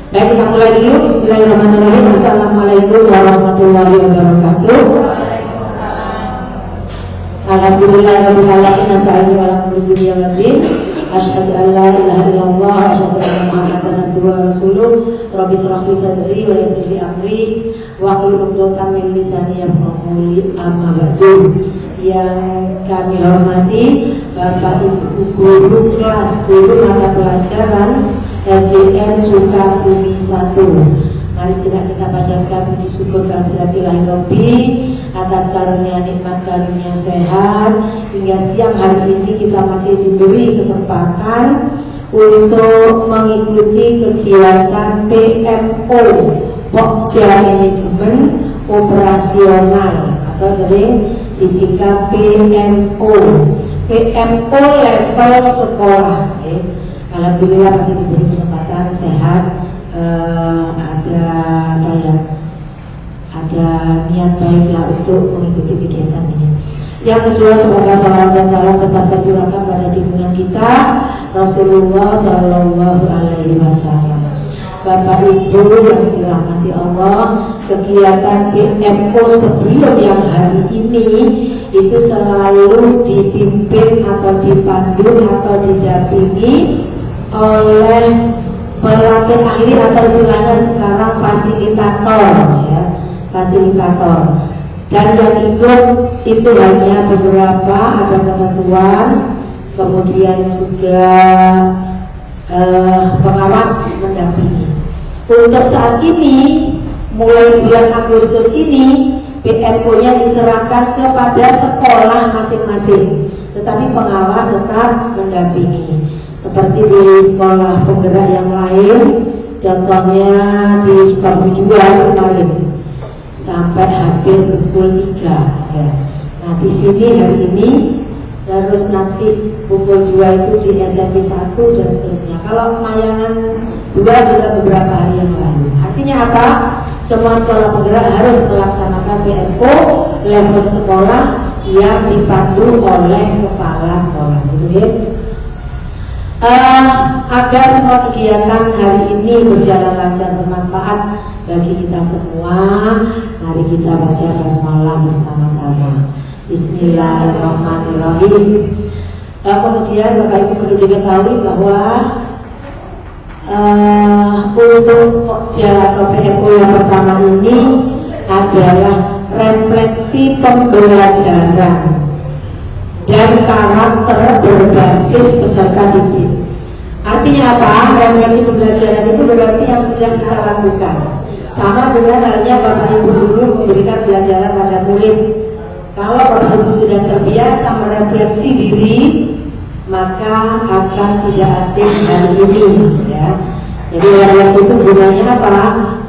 Baik, kita mulai dulu. Bismillahirrahmanirrahim. Assalamualaikum warahmatullahi wabarakatuh. Alhamdulillahirabbil alamin. Assalamualaikum warahmatullahi wabarakatuh. Asyhadu an la ilaha illallah wa asyhadu anna Muhammadan abduhu wa rasuluh. Rabbi shrah li sadri wa yassir li amri wa hlul 'uqdatam min lisani yafqahu qawli. Amma ba'du. Yang kami hormati Bapak Ibu guru kelas guru mata pelajaran SDN Sukabumi 1. Mari silakan kita panjatkan puji syukur kehadirat Rabbi atas karunia nikmat karunia sehat hingga siang hari ini kita masih diberi kesempatan untuk mengikuti kegiatan PMO Pokja Manajemen Operasional atau sering disingkat PMO level sekolah. Alhamdulillah masih diberi kesempatan sehat, ada niat baiklah untuk mengikuti kegiatan ini. Yang kedua, semoga salam dan salam tetap tercurahkan pada junjungan kita Rasulullah Shallallahu Alaihi Wasallam. Bapak Ibu yang dirahmati Allah, kegiatan PMO sebelum yang hari ini itu selalu dipimpin atau dipandu atau didampingi oleh pelatih ahli atau istilahnya sekarang fasilitator, ya, fasilitator. Dan yang ikut itu hanya beberapa, ada ketentuan, kemudian juga pengawas mendampingi. Untuk saat ini, mulai bulan Agustus ini, PMO-nya diserahkan kepada sekolah masing-masing, tetapi pengawas tetap mendampingi. Seperti di sekolah penggerak yang lain, contohnya di Sukabumi 2 kemarin sampai hampir pukul 3 ya. Nah di sini hari ini, terus nanti pukul 2 itu di SMP 1 dan seterusnya. Kalau Mayangan 2 sudah beberapa hari yang lalu. Artinya apa? Semua sekolah penggerak harus melaksanakan PMO level sekolah yang dipandu oleh kepala sekolah, gitu ya. Agar semua kegiatan hari ini berjalan lancar bermanfaat bagi kita semua, mari kita baca basmalah bersama-sama. Bismillahirrahmanirrahim. Kemudian Bapak Ibu perlu diketahui bahwa untuk Pokja atau PMO yang pertama ini adalah refleksi pembelajaran dan karakter berbasis peserta didik. Artinya apa? Refleksi pembelajaran itu berarti yang sudah kita lakukan. Sama dengan halnya Bapak Ibu dulu memberikan pelajaran pada murid. Kalau Bapak Ibu sudah terbiasa merefleksi diri, maka akan tidak asing hari ini, ya. Jadi refleksi itu gunanya apa?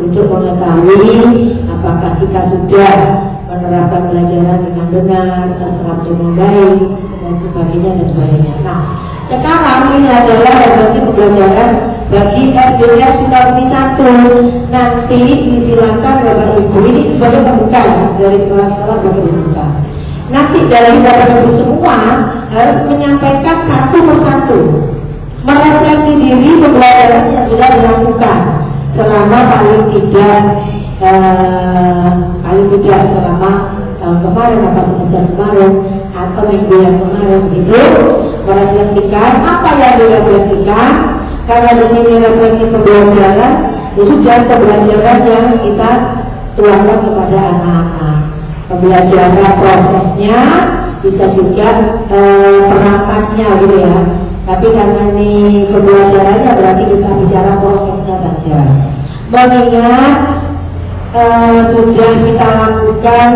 Untuk mengetahui apakah kita sudah menerapkan pelajaran dengan benar, terserap dengan baik, dan sebagainya dan sebagainya. Nah, sekarang ini adalah refleksi pembelajaran bagi SDN Sukabumi 1. Nanti disilakan Bapak Ibu, ini sebagai pembuka dari kelas sekolah bagi pembuka. Nanti dari Bapak Ibu semua harus menyampaikan satu persatu, merefleksi diri pembelajaran yang sudah dilakukan selama paling tidak selama tahun kemarin atau semester kemarin atau minggu yang kemarin, begitu. Merefleksikan apa yang direfleksikan, karena di sini refleksi pembelajaran itu sudah pembelajaran yang kita tuangkan kepada anak-anak. Pembelajaran prosesnya bisa juga perangkatnya gitu ya. Tapi karena ini pembelajarannya berarti kita bicara prosesnya saja. Mengingat sudah kita lakukan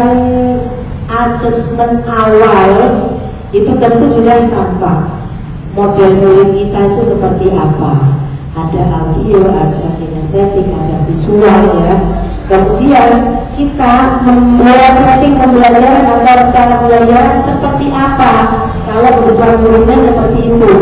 asesmen awal, itu tentu sudah tampak model murid kita itu seperti apa. Ada audio, ada kinestetik, ada visual ya. Kemudian kita membuat setting pembelajaran atau rencana pembelajaran seperti apa kalau kebutuhan muridnya seperti itu.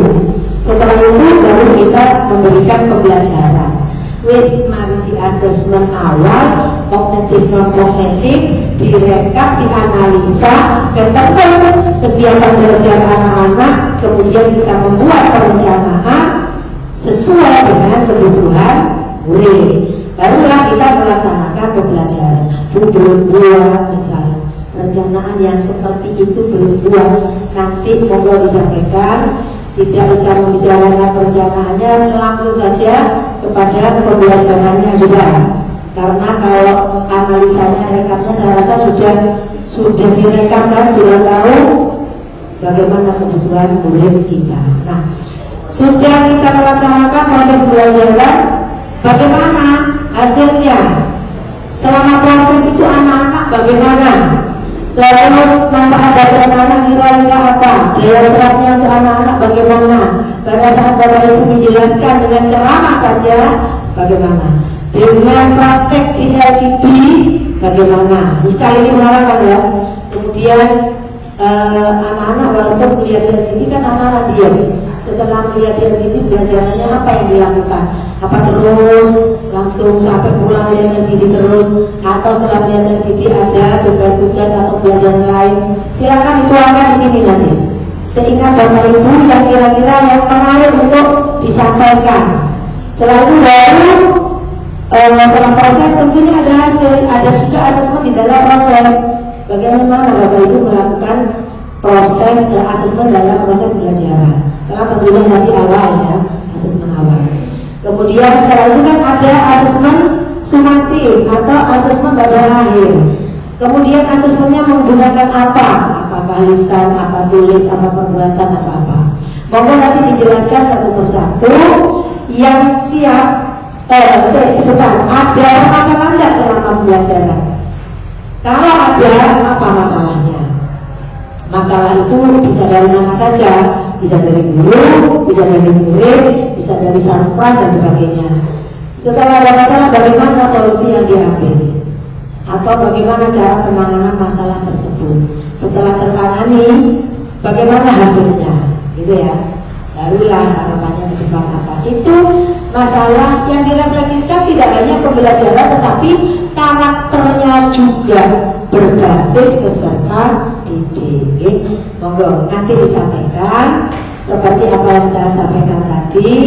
Setelah itu baru kita memberikan pembelajaran. Wis mari di asesmen awal, kognitif non kognitif, direkap, dianalisa, ketemu kesiapan belajar anak-anak, kemudian kita membuat perencanaan sesuai dengan kebutuhan murid. nanti monggo disampaikan, tidak usah membicarakan perencanaannya, langsung saja kepada pembelajarannya juga. Karena kalau analisanya, rekapnya saya rasa sudah direkam kan, sudah tahu bagaimana kebutuhan murid kita. Nah, sudah kita melaksanakan proses pembelajaran, bagaimana hasilnya? Selama proses itu anak-anak bagaimana? Terus manfaat dari anak-anak kira-kira apa? Daya serapnya untuk anak-anak bagaimana? Pada saat Bapak Ibu menjelaskan dengan ceramah saja, bagaimana? Dengan praktek di LCD bagaimana? Misal ini pengalaman ya. Kemudian anak-anak walaupun melihat LCD kan anak-anak diam. Setelah melihat LCD belajarannya apa yang dilakukan? Apa terus langsung sampai pulang lihat LCD terus? Atau setelah melihat LCD ada tugas-tugas atau pelajaran lain? Silakan dituangkan di sini nanti. Seingat Bapak Ibu yang kira-kira yang menarik untuk disampaikan. Setelah itu baru setelah proses tentunya ada hasil, ada juga asesmen di dalam proses. Bagaimana Bapak Ibu melakukan proses asesmen dalam proses pembelajaran? Setelah tentunya nanti awal ya, asesmen awal. Kemudian setelah itu kan ada asesmen sumatif atau asesmen pada akhir. Kemudian asesmennya menggunakan apa? Apakah lisan, apa tulis, apa perbuatan, atau apa? Monggo nanti dijelaskan satu persatu. Yang siap. Sebentar, ada masalah tidak selama pembelajaran? Kalau ada, apa masalahnya? Masalah itu bisa dari mana saja, bisa dari guru, bisa dari murid, bisa dari sarpras dan sebagainya. Setelah ada masalah, bagaimana solusi yang diambil? Atau bagaimana cara penanganan masalah tersebut? Setelah tertangani, bagaimana hasilnya? Gitu ya. Barulah harapannya ke depan apa? Itu masalah yang direfleksikan tidak hanya pembelajaran, tetapi karakternya juga berbasis peserta didik. Monggo nanti disampaikan seperti apa yang saya sampaikan tadi,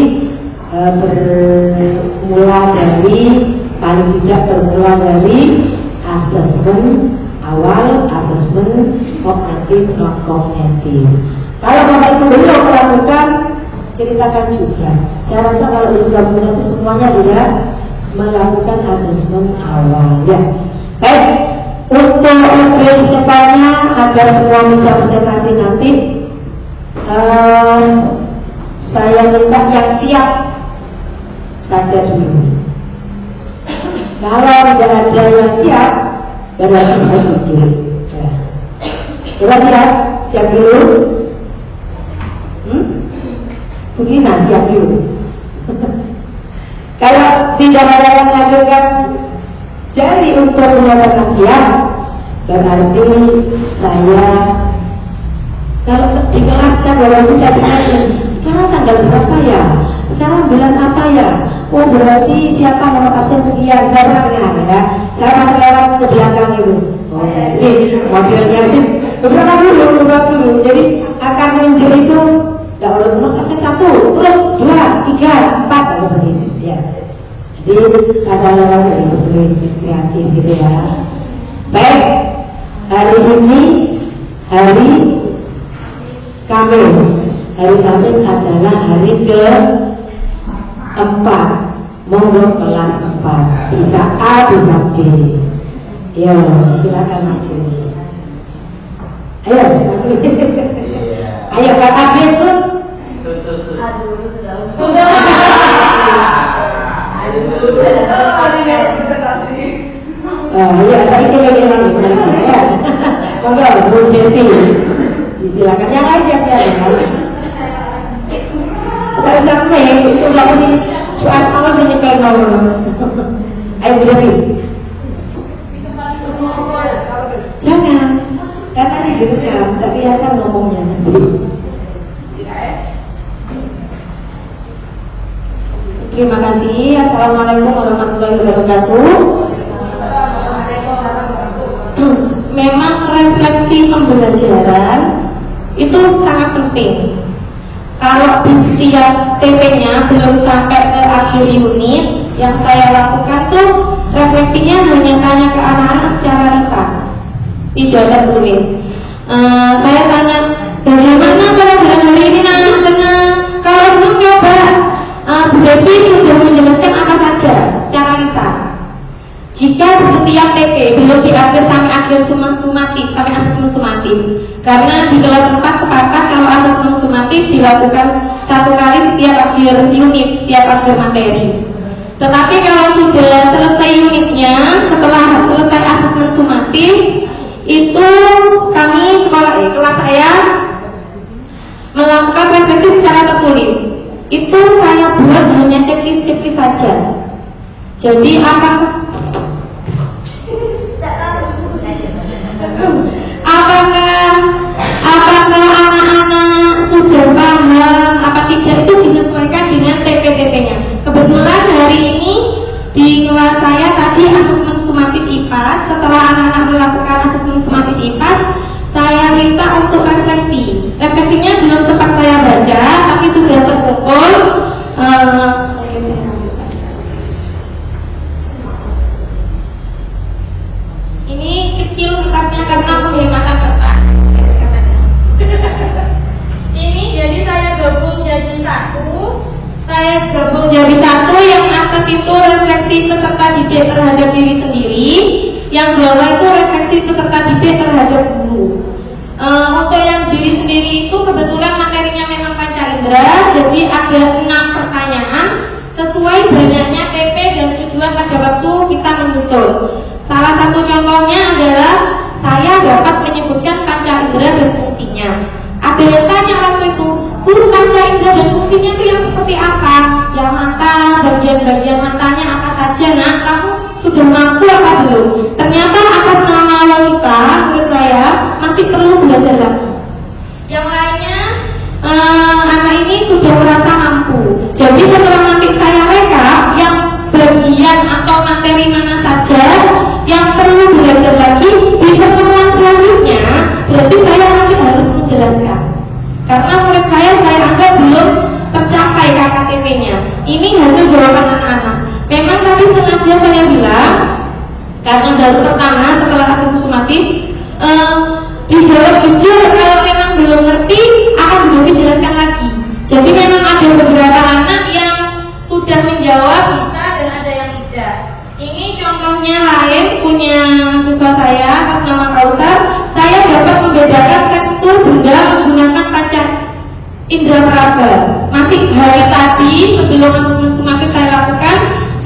bermula dari asesmen awal, asesmen kognitif, non kognitif. Kalau Bapak Ibu belum melakukan, ceritakan juga. Saya rasa kalau sudah itu semuanya tidak melakukan asesmen awal ya. Baik, untuk lebih cepatnya agar semua bisa presentasi nanti, saya minta yang siap saja dulu. Kalau tidak ada yang siap, berarti saya tidur. Coba siap dulu. Begini, siap dulu. Kalau tidak ada yang mengajukan jari untuk menyatakan siap, berarti saya kalau di kelas kan walaupun saya ditanya, sekarang tanggal berapa ya? Sekarang bulan apa ya? Oh berarti siapa nomor absen sekian? Saya pernah ya. Saya masih lewat ke belakang itu. Oh, ini modelnya beberapa dulu. Jadi akan muncul itu dahulu nomor absen 1, terus 2, 3, 4 seperti itu ya. Jadi masalah dari tulis kreatif gitu ya. Baik, hari ini hari Kamis. Hari Kamis adalah hari ke-4. Monggo kelas 4. Bisa A, bisa B. Ya, silakan maju. Ayo maju. Ayo kata besok. Aduh, sudah. Ya, saya kira lagi ya. Monggo, Bu Devi. Silakan yang lain siap-siap. Enggak usah main, itu enggak mesti soal awal sini kayak nomor. Ayo Bu Devi. Jangan, karena di direkam, tak kelihatan ngomongnya nanti. Terima kasih. Assalamualaikum warahmatullahi wabarakatuh. Memang refleksi pembelajaran itu sangat penting. Kalau di setiap TP-nya belum sampai ke akhir unit, yang saya lakukan tuh refleksinya hanya tanya ke anak-anak secara lisan, tidak tertulis. Saya tanya Bagaimana pelajaran hari ini anak senang? Kalau belum coba, Bu Devi sudah menjelaskan apa saja secara lisan. Jika setiap TP belum diakhir sampai akhir sumatif, karena di kelas 4 sepakat kalau asesmen sumatif dilakukan 1 kali setiap akhir unit, setiap akhir materi. Tetapi kalau sudah selesai unitnya, setelah selesai asesmen sumatif, itu kami kelas saya melakukan refleksi secara tertulis. Itu saya buat hanya checklist saja. Jadi apakah anak-anak sudah paham apa tidak, itu disesuaikan dengan TP-TP-nya. Kebetulan hari ini di kelas saya tadi asesmen sumatif IPAS. Setelah anak-anak melakukan asesmen sumatif IPAS, saya minta untuk refleksi. Refleksinya belum sempat saya baca, tapi sudah terkumpul. Ini kecil kertasnya karena penghematan kertas. Ini jadi saya gabung jadi satu. Yang atas itu refleksi peserta didik terhadap diri sendiri, yang bawah itu refleksi peserta didik terhadap guru. Untuk yang diri sendiri itu kebetulan materinya memang panca indera, jadi ada 6 pertanyaan sesuai banyaknya TP dan tujuan pada waktu kita menyusun. Salah satu contohnya adalah saya dapat menyebutkan panca indera dan fungsinya. Ada yang tanya waktu itu, guru panca indera dan fungsinya itu yang seperti apa? Yang mata, bagian-bagian matanya apa saja? Nah, kamu sudah mampu apa belum? Ternyata atas nama logika, menurut saya masih perlu belajar lagi. Yang lainnya, anak ini sudah merasa mampu. Jadi setelah nanti saya rekap yang bagian atau materi mana saja yang perlu belajar lagi di pertemuan selanjutnya, berarti saya masih harus menjelaskan. Karena murid saya anggap belum tercapai KKTP-nya. Ini hanya jawaban anak-anak. Memang tadi sengaja saya bilang, karena baru pertama setelah asesmen sumatif, dijawab jujur. Kalau memang belum ngerti akan dijelaskan lagi. Jadi memang ada beberapa anak yang sudah menjawab bisa dan ada yang tidak. Ini contohnya lain punya siswa saya atas nama Kausar. Saya dapat membedakan tekstur benda menggunakan panca indera peraba. Masih hari tadi sebelum asesmen sumatif saya lakukan,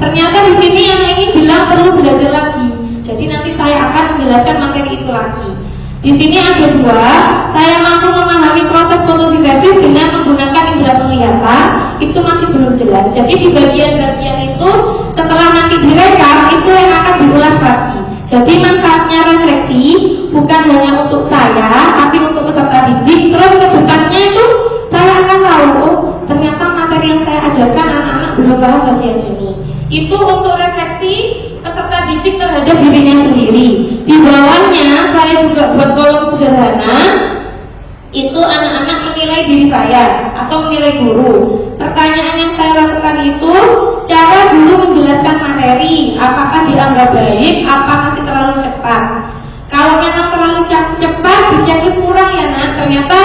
ternyata di sini yang ini bilang perlu belajar lagi. Jadi nanti saya akan menjelaskan materi itu lagi. Di sini ada 2, saya mampu memahami proses fotosintesis dengan menggunakan indera penglihatan, itu masih belum jelas. Jadi di bagian-bagian itu setelah nanti direkap itu yang akan diulas lagi. Jadi manfaatnya refleksi bukan hanya untuk saya, tapi untuk peserta didik. Terus kedepannya itu saya akan tahu, oh ternyata materi yang saya ajarkan anak-anak belum paham bagian ini. Itu untuk refleksi peserta didik terhadap dirinya sendiri. Di bawahnya saya juga buat kolom sederhana. Itu anak-anak menilai diri saya atau menilai guru. Pertanyaan yang saya lakukan itu cara guru menjelaskan materi, apakah dianggap baik, apa masih terlalu cepat. Kalau memang terlalu cepat, dicek kurang ya nak. Ternyata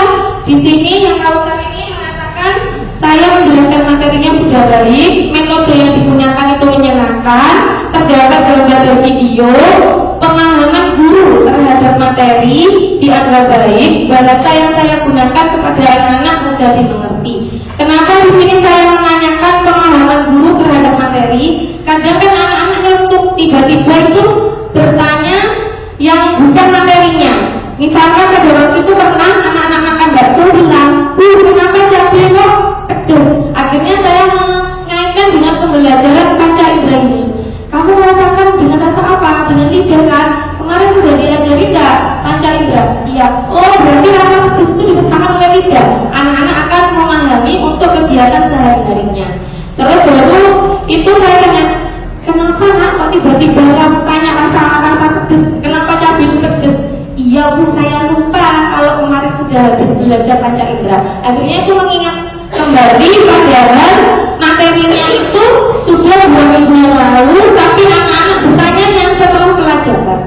di sini yang Kausar ini mengatakan saya menjelaskan materinya sudah baik, metode yang digunakan itu menyenangkan, terdapat gambar video, pemahaman guru terhadap materi dianggap baik, bahasa yang saya gunakan kepada anak-anak mudah dimengerti. Kenapa di sini saya menanyakan pemahaman guru terhadap materi? Kadang kan anak-anaknya untuk tiba-tiba itu bertanya yang bukan materinya. Misalnya pada waktu itu pernah anak-anak makan bakso bilang, Bu, kenapa cabai kok pedas? Akhirnya saya mengaitkan dengan pembelajaran panca indera ini. Kamu merasakan dengan rasa apa? Dengan lidah kan? Kemarin sudah diajari enggak panca indera? Iya. Oh, berarti rasa pedas itu dirasakan oleh lidah. Anak-anak akan memahami untuk kegiatan sehari-harinya. Terus baru itu saya tanya, kenapa nak kok tiba-tiba kamu tanya rasa pedas? Kenapa cabai itu pedas? Iya Bu, saya lupa kalau kemarin sudah habis belajar panca indera. Akhirnya itu mengingat kembali padahal materinya itu sudah 2 minggu yang lalu, tapi anak-anak bertanya yang setelah pelajaran.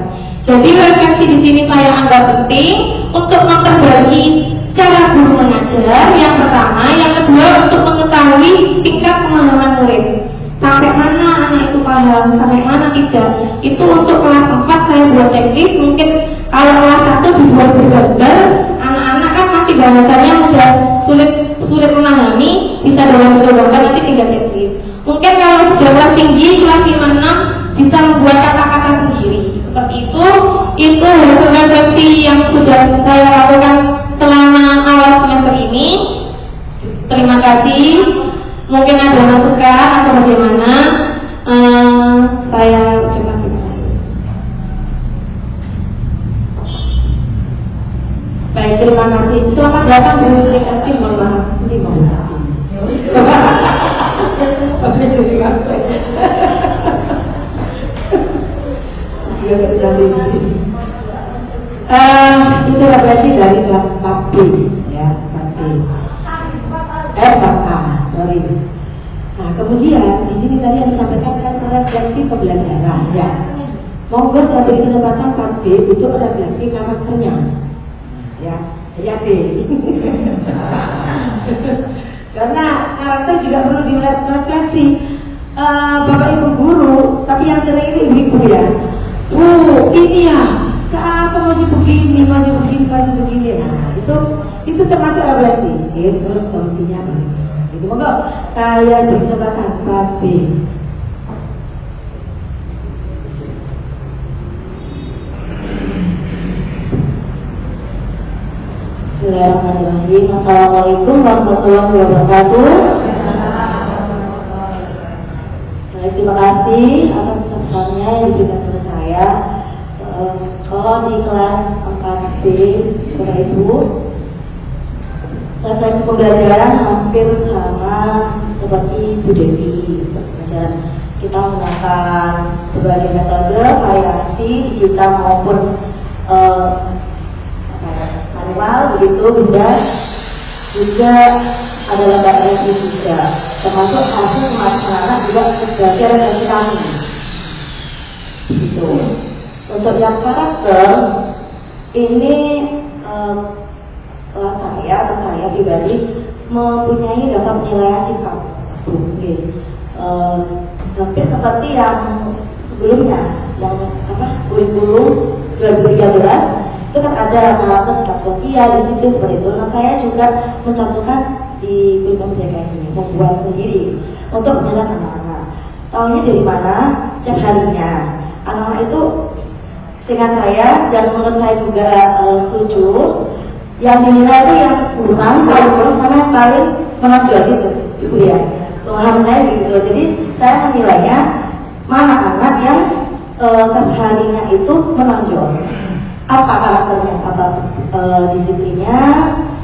Jadi refleksi di sini saya anggap penting untuk memperbaiki cara guru mengajar yang pertama, yang kedua untuk mengetahui tingkat pemahaman murid. Sampai mana anak itu paham, sampai mana tidak. Itu untuk kelas 4 saya buat checklist. Mungkin kalau kelas 1 dibuat bergambar, anak-anak kan masih bahasanya udah sulit memahami, bisa dalam bentuk gambar, nanti tinggal checklist. Mungkin kalau sudah kelas tinggi, kelas 5-6 bisa membuat kata-kata sendiri. Seperti itu hasil refleksi yang sudah saya lakukan selama awal semester ini. Terima kasih. Mungkin ada masukan atau bagaimana, saya ucapkan terima kasih. Baik, terima kasih. Selamat datang di Universitas mohon maaf. Ini mau Oke, jadi apa? Dia tidak di sini. Itu refleksi dari kelas 4B, ya, 4B. 4A, sorry. Nah, kemudian di sini tadi yang disampaikan kan refleksi pembelajaran, ya. Monggo saya beri kesempatan 4B untuk refleksi karakternya, ya, ya B. Karena karakter juga perlu direfleksi. Bapak Ibu guru, tapi yang sering itu ibu-ibu ya. Bu, ini ya, kenapa masih begini. Nah, itu termasuk refleksi. Oke, terus solusinya apa? Itu monggo saya beri kesempatan 4B. Bismillahirrahmanirrahim. Assalamualaikum warahmatullahi wabarakatuh. Baik, terima kasih atas kesempatannya yang diberikan kepada saya. Kalau di kelas 4B, Bapak Ibu, refleksi pembelajaran hampir sama seperti Bu Devi. Pembelajaran kita menggunakan berbagai metode, variasi digital maupun manual, begitu Bunda. Juga ada lembaga review juga, termasuk hasil anak juga sebagai refleksi kami. Gitu. Untuk yang karakter ini saya pribadi mempunyai daftar penilaian sikap. Hampir seperti yang sebelumnya, yang kurikulum 2013 itu kan ada karakter sikap sosial, disiplin seperti itu. Nah, saya juga mencantumkan di kurikulum PDK ini, membuat sendiri untuk menilai anak-anak. Tahunya dari mana? Cek harinya. Anak-anak itu seingat saya dan menurut saya juga setuju, yang dinilai itu yang kurang, paling kurang sama yang paling menonjol gitu, ibu ya. Pemahaman gitu. Jadi saya menilainya mana anak yang seharinya itu menonjol. Apa karakternya, apa disiplinnya,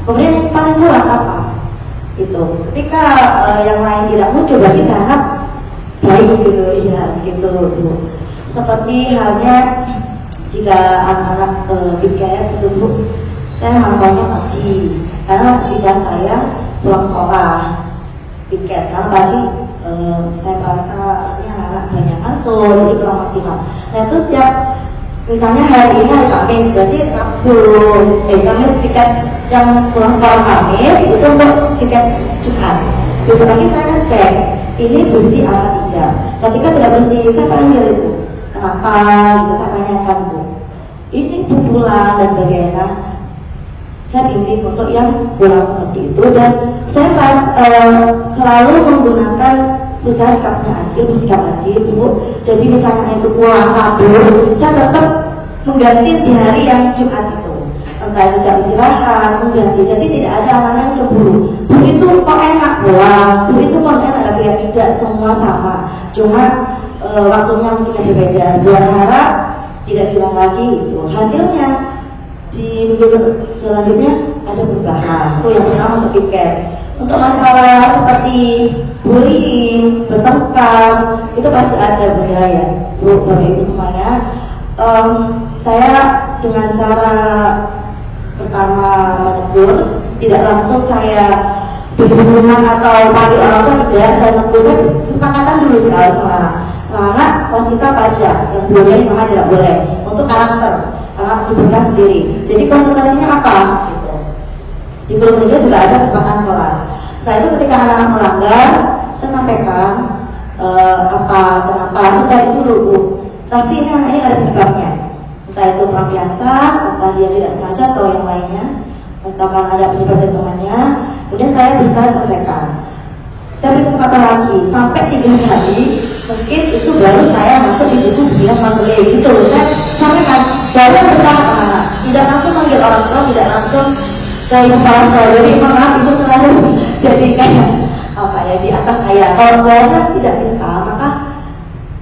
kemudian paling kurang apa itu. Ketika yang lain tidak muncul, berarti sangat baik gitu ya, gitu. Seperti halnya jika anak-anak BKF itu Bu, saya mantaunya pagi, karena ketika saya pulang sekolah piket, karena pagi saya merasa ini anak-anak banyak masuk, jadi kurang maksimal. Nah itu setiap misalnya hari ini hari Kamis, berarti Kamis tiket yang pulang sekolah Kamis itu untuk tiket Jumat. Besok lagi saya cek, ini bersih apa tidak. Ketika tidak bersih, saya panggil itu, kenapa? Gitu saya tanyakan Bu. Ini pulang dan sebagainya. Saya bimbing untuk yang pulang seperti itu, dan saya selalu menggunakan berusaha sikapnya adil, bersikap adil Bu. Jadi misalnya itu pulang kabur, saya tetap mengganti di hari yang Jumat itu, entah itu jam istirahat, mengganti. Jadi tidak ada anak yang cemburu. Bu itu kok enak pulang, Bu itu kok enak, tidak semua sama. Cuma waktunya mungkin berbeda. Berharap tidak hilang lagi itu. Hasilnya di minggu selanjutnya ada perubahan. Itu yang pertama untuk piket. Untuk masalah seperti bullying, bertengkar, itu pasti ada budaya Bu, Bapak Ibu semuanya. Saya dengan cara pertama menegur, tidak langsung saya berhubungan atau panggil orang tua, tidak. Saya negurkan kesepakatan dulu sekali sama anak, wasit pajak yang boleh sama tidak boleh untuk karakter anak diberikan sendiri. Jadi konsekuensinya apa? Gitu. Di guru media juga ada kesepakatan kelas. Setelah itu ketika anak-anak melanggar, saya sampaikan kenapa setelah itu dulu. Tapi ini anaknya ada penyebabnya. Entah itu pelampiasan, entah dia tidak sengaja atau yang lainnya, entah ada penyebab dari temannya. Kemudian saya berusaha selesaikan. Saya beri kesempatan lagi sampai 3 hari, mungkin itu baru saya masuk di buku bilang materi gitu. Saya sampaikan baru bersama, tidak langsung manggil orang tua, tidak langsung ke ibu kepala sekolah. Jadi maaf ibu selalu jadi kayak apa ya di atas saya. Kalau keluarga tidak bisa, maka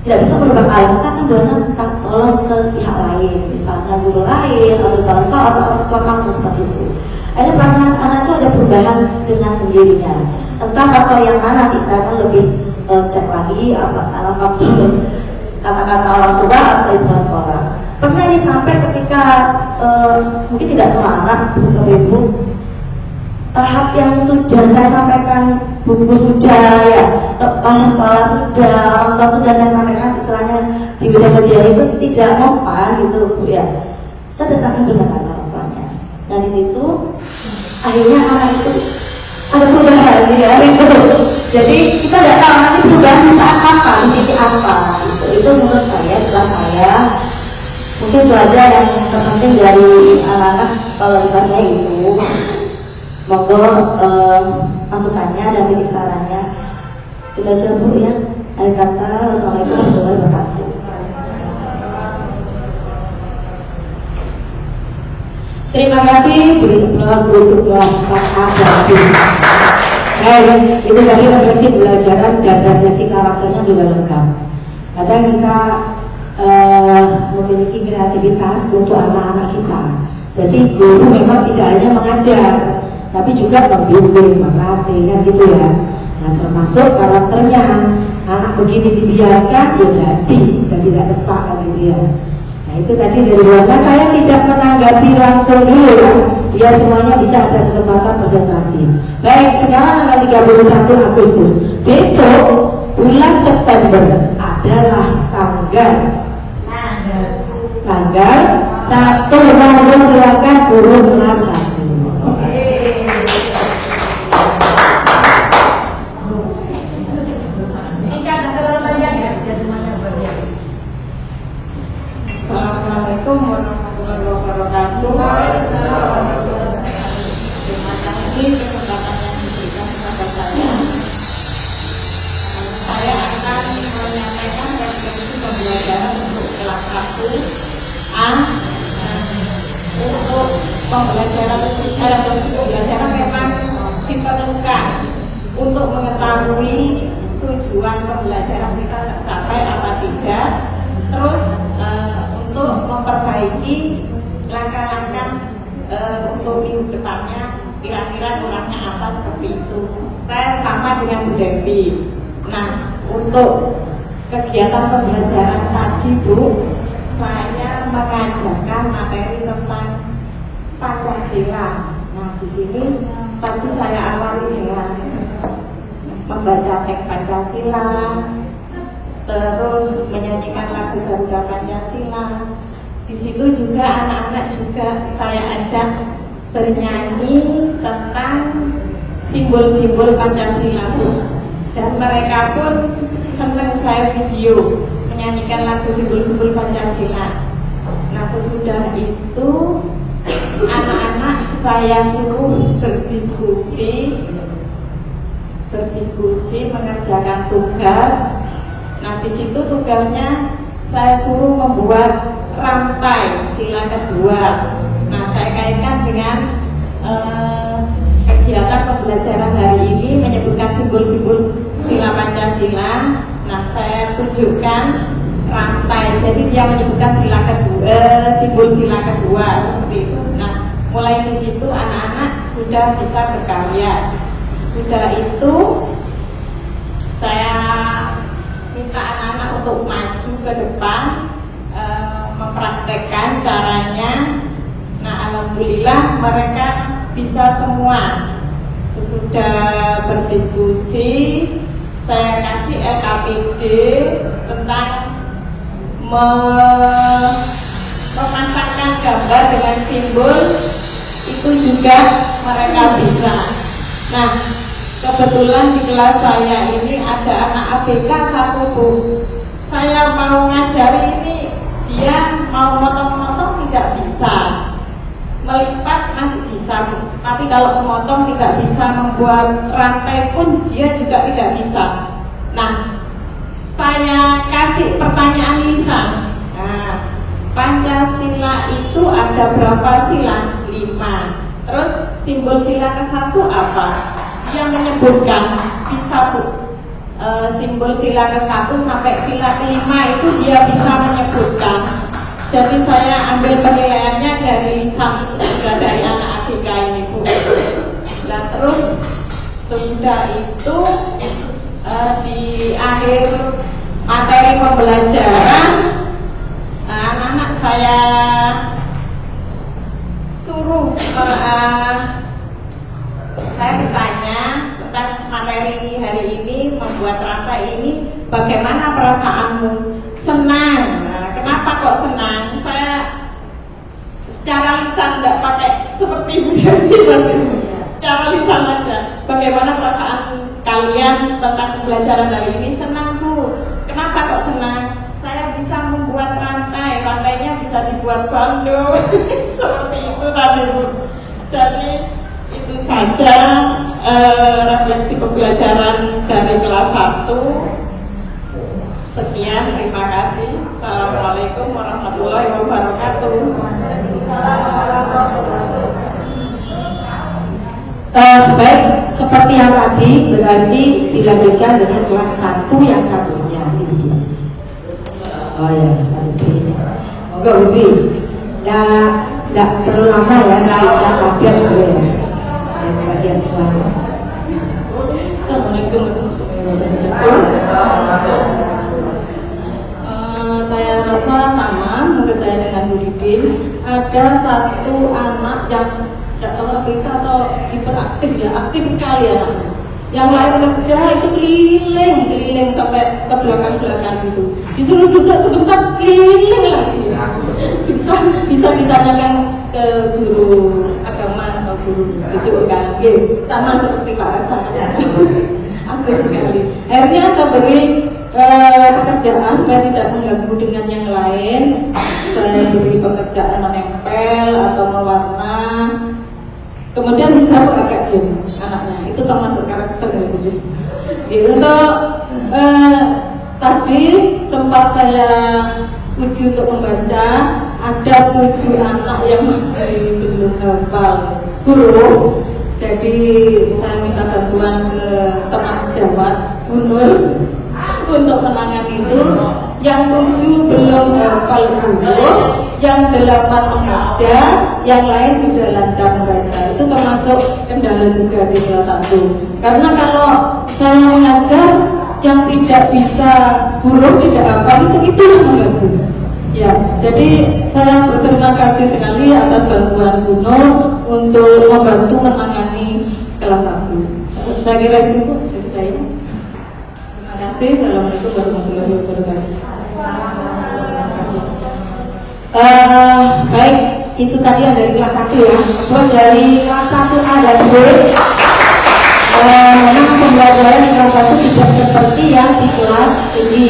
tidak bisa berubah hal. Maka kan doanya minta tolong ke pihak lain, misalnya guru lain atau bangsa atau orang tua kamu seperti itu. Ada perasaan anak itu ada perubahan dengan sendirinya. Entah faktor yang mana kita kan lebih cek lagi apa faktor kata-kata orang tua atau ibu sekolah. Pernah ini sampai ketika mungkin tidak semangat ibu tahap yang sudah saya sampaikan, buku sudah ya, bahasa sholat sudah, orang tua sudah saya sampaikan, istilahnya di bidang media itu tidak mempan gitu bu ya. Saya datangin dengan orang tuanya. Nah di situ akhirnya anak itu ada perubahan ya itu. Jadi kita tidak tahu nanti perubahan di saat apa, di titik apa. Itu menurut saya, setelah saya mungkin pelajar yang terpenting dari anak-anak kalau di kelasnya itu. Monggo masukannya dan beri sarannya. Kita coba ya. Akhir kata, wassalamualaikum warahmatullahi wabarakatuh. Terima kasih untuk Pak Abdi. Itu tadi refleksi pembelajaran dan refleksi karakternya sudah lengkap. Kadang kita memiliki kreativitas untuk anak-anak kita. Jadi guru memang tidak hanya mengajar, tapi juga membimbing, melatih, kan gitu ya. Nah termasuk karakternya, anak begini dibiarkan ya jadi dan tidak tepat kan gitu ya. Nah itu tadi dari Wanda, saya tidak menanggapi langsung dulu kan, biar semuanya bisa ada kesempatan presentasi. Baik, sekarang tanggal 31 Agustus, besok bulan September adalah tanggal 1 November. Silakan guru kelas 1. Assalamualaikum warahmatullahi wabarakatuh. Terima kasih kesempatan yang diberikan kepada saya. Saya akan menyampaikan referensi pembelajaran untuk kelas 1A. Untuk referensi pembelajaran memang diperlukan untuk mengetahui tujuan pembelajaran kita tercapai apa tidak. Terus untuk memperbaiki langkah-langkah untuk minggu depannya, kira-kira kurangnya apa seperti itu. Saya sama dengan Bu Devi. Nah, untuk kegiatan pembelajaran tadi Bu, saya mengajarkan materi tentang Pancasila. Nah, di sini tadi saya awali dengan membaca teks Pancasila, terus menyanyikan lagu Garuda Pancasila. Di situ juga anak-anak juga saya ajak bernyanyi tentang simbol-simbol Pancasila, dan mereka pun senang saya video menyanyikan lagu simbol-simbol Pancasila. Nah sesudah itu anak-anak saya suruh berdiskusi mengerjakan tugas. Nah di situ tugasnya saya suruh membuat rantai sila kedua. Nah saya kaitkan dengan kegiatan pembelajaran hari ini menyebutkan simbol-simbol sila Pancasila. Nah saya tunjukkan rantai, jadi dia menyebutkan sila kedua, simbol sila kedua seperti itu. Nah mulai di situ anak-anak sudah bisa berkarya. Sudah itu saya minta anak-anak untuk maju ke depan, mempraktekkan caranya. Nah alhamdulillah mereka bisa semua. Sesudah berdiskusi, saya kasih LKPD tentang memasangkan gambar dengan simbol. Itu itu juga mereka bisa. Nah, kebetulan di kelas saya ini ada anak ABK satu, Bu. Saya mau ngajari ini, dia mau motong-motong tidak bisa, melipat masih bisa, Bu. Tapi kalau memotong tidak bisa, membuat rantai pun dia juga tidak bisa. Nah, saya kasih pertanyaan lisan. Nah, Pancasila itu ada berapa sila? 5. Terus simbol sila ke-1 apa? Dia menyebutkan, bisa, Bu. Simbol sila ke-1 sampai sila ke-5 itu dia bisa menyebutkan. Jadi saya ambil penilaiannya dari lisan itu juga dari anak ABK ini, Bu. Nah, terus sudah itu di akhir materi pembelajaran, anak-anak saya suruh saya ditanya tentang materi hari ini, membuat rantai ini, bagaimana perasaanmu? Senang. Nah, kenapa kok senang? Saya secara lisan tidak pakai seperti ini, secara lisan aja. Bagaimana perasaan kalian tentang pembelajaran hari ini? Senang, Bu. Kenapa kok senang? Saya bisa membuat rantai, rantainya bisa dibuat bando. Seperti itu tadi, Bu. Jadi itu saja refleksi pembelajaran dari kelas 1. Sekian, terima kasih. Assalamualaikum warahmatullahi wabarakatuh. Baik, seperti yang tadi berarti dilanjutkan dengan kelas 1 yang satunya. Oh ya, satu. Enggak lebih. Tidak perlu lama ya, kita kaget ya. Terima kasih semua. Assalamualaikum. Saya rasa sama, menurut saya dengan Bu Dipin. Ada satu anak yang tidak tahu ABK atau hiperaktif ya, aktif sekali anaknya. Yang lain kerja itu keliling sampai ke belakang gitu. Disuruh duduk sebentar, keliling lagi. Bisa ditanyakan ke guru agama atau guru kejurukan, sama seperti Pak Rasa. Aktif sekali. Akhirnya saya beri pekerjaan supaya tidak mengganggu dengan yang lain. Saya beri pekerjaan menempel atau mewarna. Kemudian baru agak diam anaknya. Itu termasuk karakter ya, Bu. Untuk tadi sempat saya uji untuk membaca, ada 7 anak yang masih belum hafal huruf. Jadi saya minta bantuan ke teman sejawat Bu Nur untuk menangani itu. Yang 7 belum hafal huruf, yang 8 mengajar, yang lain sudah lancar membaca. Itu termasuk kendala juga di kelas 1. Karena kalau saya mengajar yang tidak bisa huruf, tidak hafal, itu yang mengganggu. Ya, jadi saya berterima kasih sekali atas bantuan Bu Nur untuk membantu menangani kelas 1. Saya kira itu dari saya. Terima kasih. Assalamualaikum warahmatullahi wabarakatuh. Baik, itu tadi yang dari kelas 1 ya. Terus dari kelas 1A dan B, memang pembelajaran di kelas 1 tidak seperti yang di kelas ini.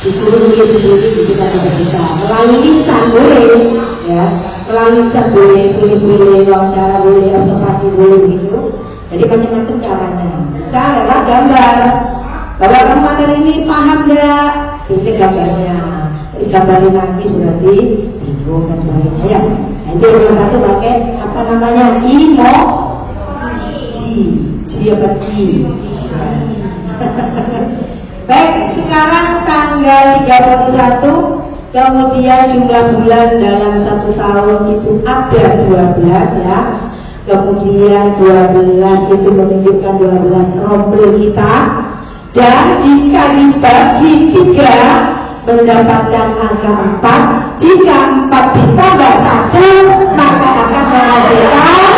Disuruh nulis sendiri gitu kan tidak bisa. Melalui lisan boleh, ya. Melalui lisan boleh, tulis boleh, wawancara boleh, observasi boleh gitu. Jadi macam-macam caranya. Bisa lewat gambar. Bahwa kamu materi ini paham enggak? Ini gambarnya. Terus gambarin lagi berarti bingung dan sebagainya ya. Nah, itu yang satu pakai apa namanya? Ji apa ji? Baik, sekarang tanggal 31, kemudian jumlah bulan dalam 1 tahun itu ada 12 ya. Kemudian 12 itu menunjukkan 12 rombel kita. Dan jika dibagi 3 mendapatkan angka 4. Jika 4 ditambah 1 maka akan menghasilkan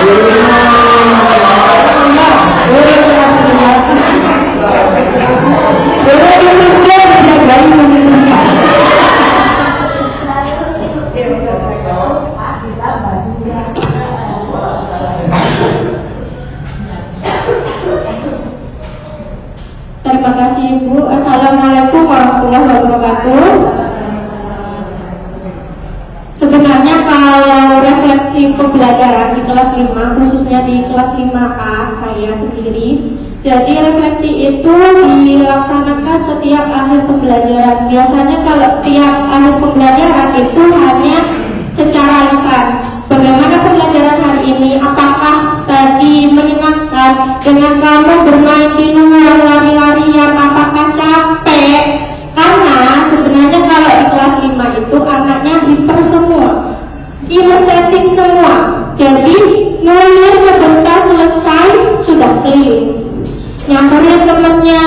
5. Ibu. Assalamualaikum warahmatullahi wabarakatuh. Sebenarnya kalau refleksi pembelajaran di kelas 5, khususnya di kelas 5A saya sendiri, jadi refleksi itu dilaksanakan setiap akhir pembelajaran. Biasanya kalau tiap akhir pembelajaran itu hanya secara lisan. Bagaimana pembelajaran hari ini? Apakah tadi menyenangkan dengan kamu bermain di luar lari-larian? Apakah capek? Karena sebenarnya kalau di kelas 5 itu anaknya hiper semua, kinesetik semua. Jadi nulis sebentar selesai sudah keliling, nyamperin temennya,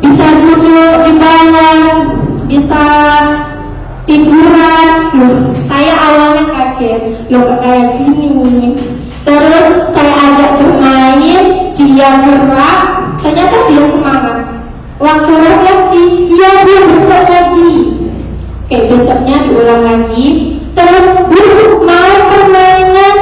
bisa duduk di bawah, bisa tiduran. Saya awalnya kaget, loh kayak gini. Terus saya ajak bermain, dia gerak, ternyata dia semangat. Waktu refleksi, iya dia besok lagi. Besoknya diulang lagi. Terus mau permainan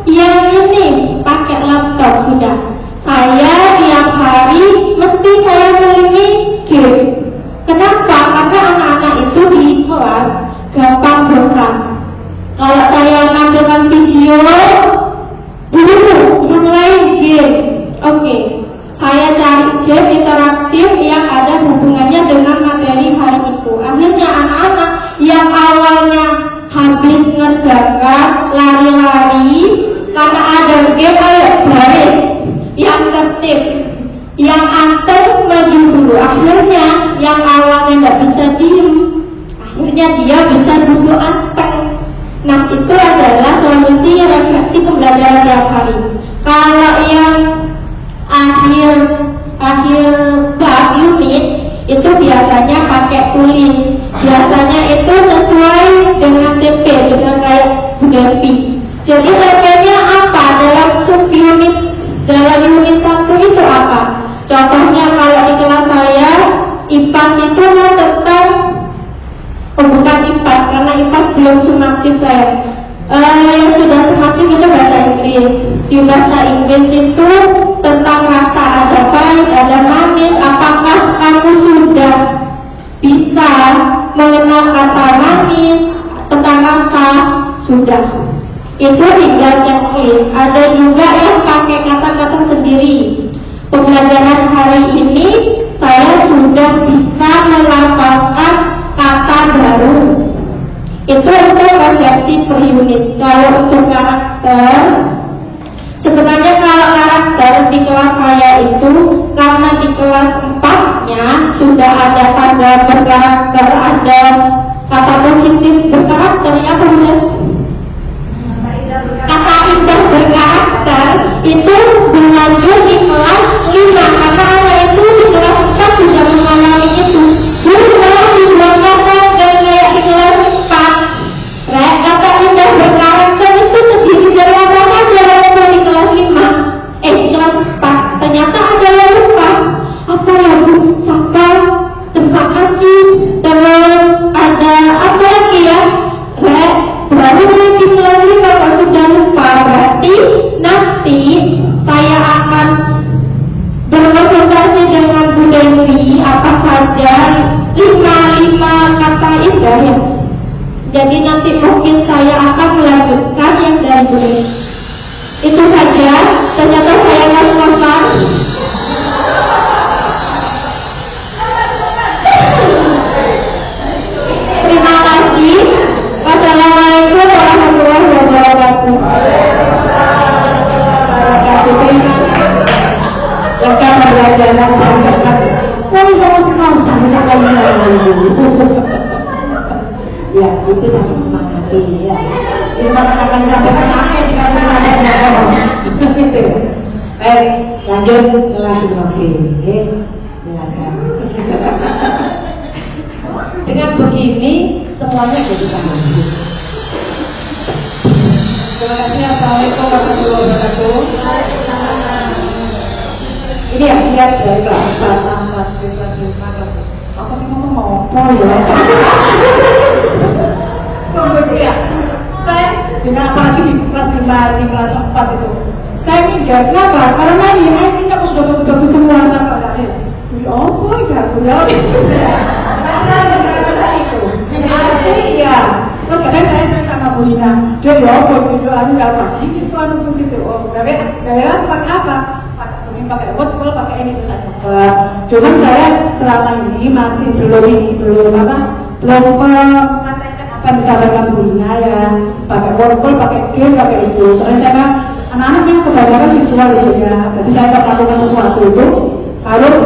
yang ini pakai laptop sudah. Saya tiap hari mesti saya beli game. Kenapa? Karena anak-anak itu di kelas gampang bosan. Kalau saya nampilkan video, dulu yang lain game. Oke. Saya cari game interaktif yang ada hubungannya dengan materi hari itu. Akhirnya anak-anak yang awalnya habis ngerjakan lari-lari karena ada game, ayo baris, yang tertib, yang antar maju dulu. Akhirnya yang awalnya nggak bisa diem, akhirnya dia bisa duduk anteng. Nah itu adalah solusi refleksi pembelajaran tiap hari. Kalau yang akhir bab unit itu biasanya pakai tulis. Biasanya itu sesuai dengan TP, dengan kayak Budepi. Jadi TP-nya apa? Dalam sub unit, dalam unit 1 itu apa? Contohnya kalau di kelas saya IPAS itu kan tentang bukan IPAS, karena IPAS belum sumatif saya. Yang sudah semakin itu bahasa Inggris. Di bahasa Inggris itu tentang rasa, ada pahit, ada manis. Apakah kamu sudah bisa mengenal kata manis, tentang rasa? Sudah. Itu tinggal checklist. Ada juga yang pakai kata-kata sendiri. Pembelajaran hari ini saya sudah bisa melafalkan kata baru. Itu untuk refleksi per unit. Kalau untuk karakter, sebenarnya kalau karakter di kelas saya itu karena di kelas 4-nya sudah ada tanda berkarakter, ada kata positif berkarakter, ya benar. Kata indah berkarakter itu berlanjut di kelas 5 karena anak itu di kelas 4 sudah mengalami itu. Dulu kalau di belakang dan kayak di kelas 4, kata indah berkarakter itu terdiri dari apa aja waktu di kelas 5, di kelas 4. Ternyata ada yang lupa. Apa ya Bu? Sapa, terima kasih. Terus ada apa lagi ya? Baru di kelas 5 kalau sudah lupa, berarti nanti saya akan berkonsultasi dengan Bu Dewi apa saja 5 kata indah ya. Jadi nanti mungkin saya akan melanjutkan yang dari Bu Dewi. Itu saja. Ternyata saya ngos-ngosan. Terima kasih. Wassalamualaikum warahmatullahi wabarakatuh. Lengkap pembelajaran berangkat. Kok bisa ngos-ngosan tak ya, itu sampai semangati ya. Itu akan disampaikan apa sih kalau misalnya gitu ya. Baik, lanjut kelas 5B. Silakan. Dengan begini semuanya jadi paham. Terima kasih. Assalamualaikum warahmatullahi wabarakatuh. Ini yang lihat dari bahasa tamat kelas 5. Apa sih ngomong ya? Ya, saya juga apalagi di kelas 5, di kelas 4 itu saya minder, kenapa? Karena ini kita sudah bagus semua sama ya apa enggak, jawab itu itu asli ya. Terus kadang saya sering sama Bu Lina, dia jawab gitu, anu apa? Ini itu anu begitu. Oh, gaya pakai apa? Pakai wortel, pakai ini terus saya coba. Cuman saya selama ini masih belum mempraktekkan apa yang disampaikan Bu Lina ya. Pakai wortel, pakai game, pakai itu. Soalnya saya anak-anaknya kebanyakan visual itu ya. Jadi saya kalau lakukan sesuatu itu harus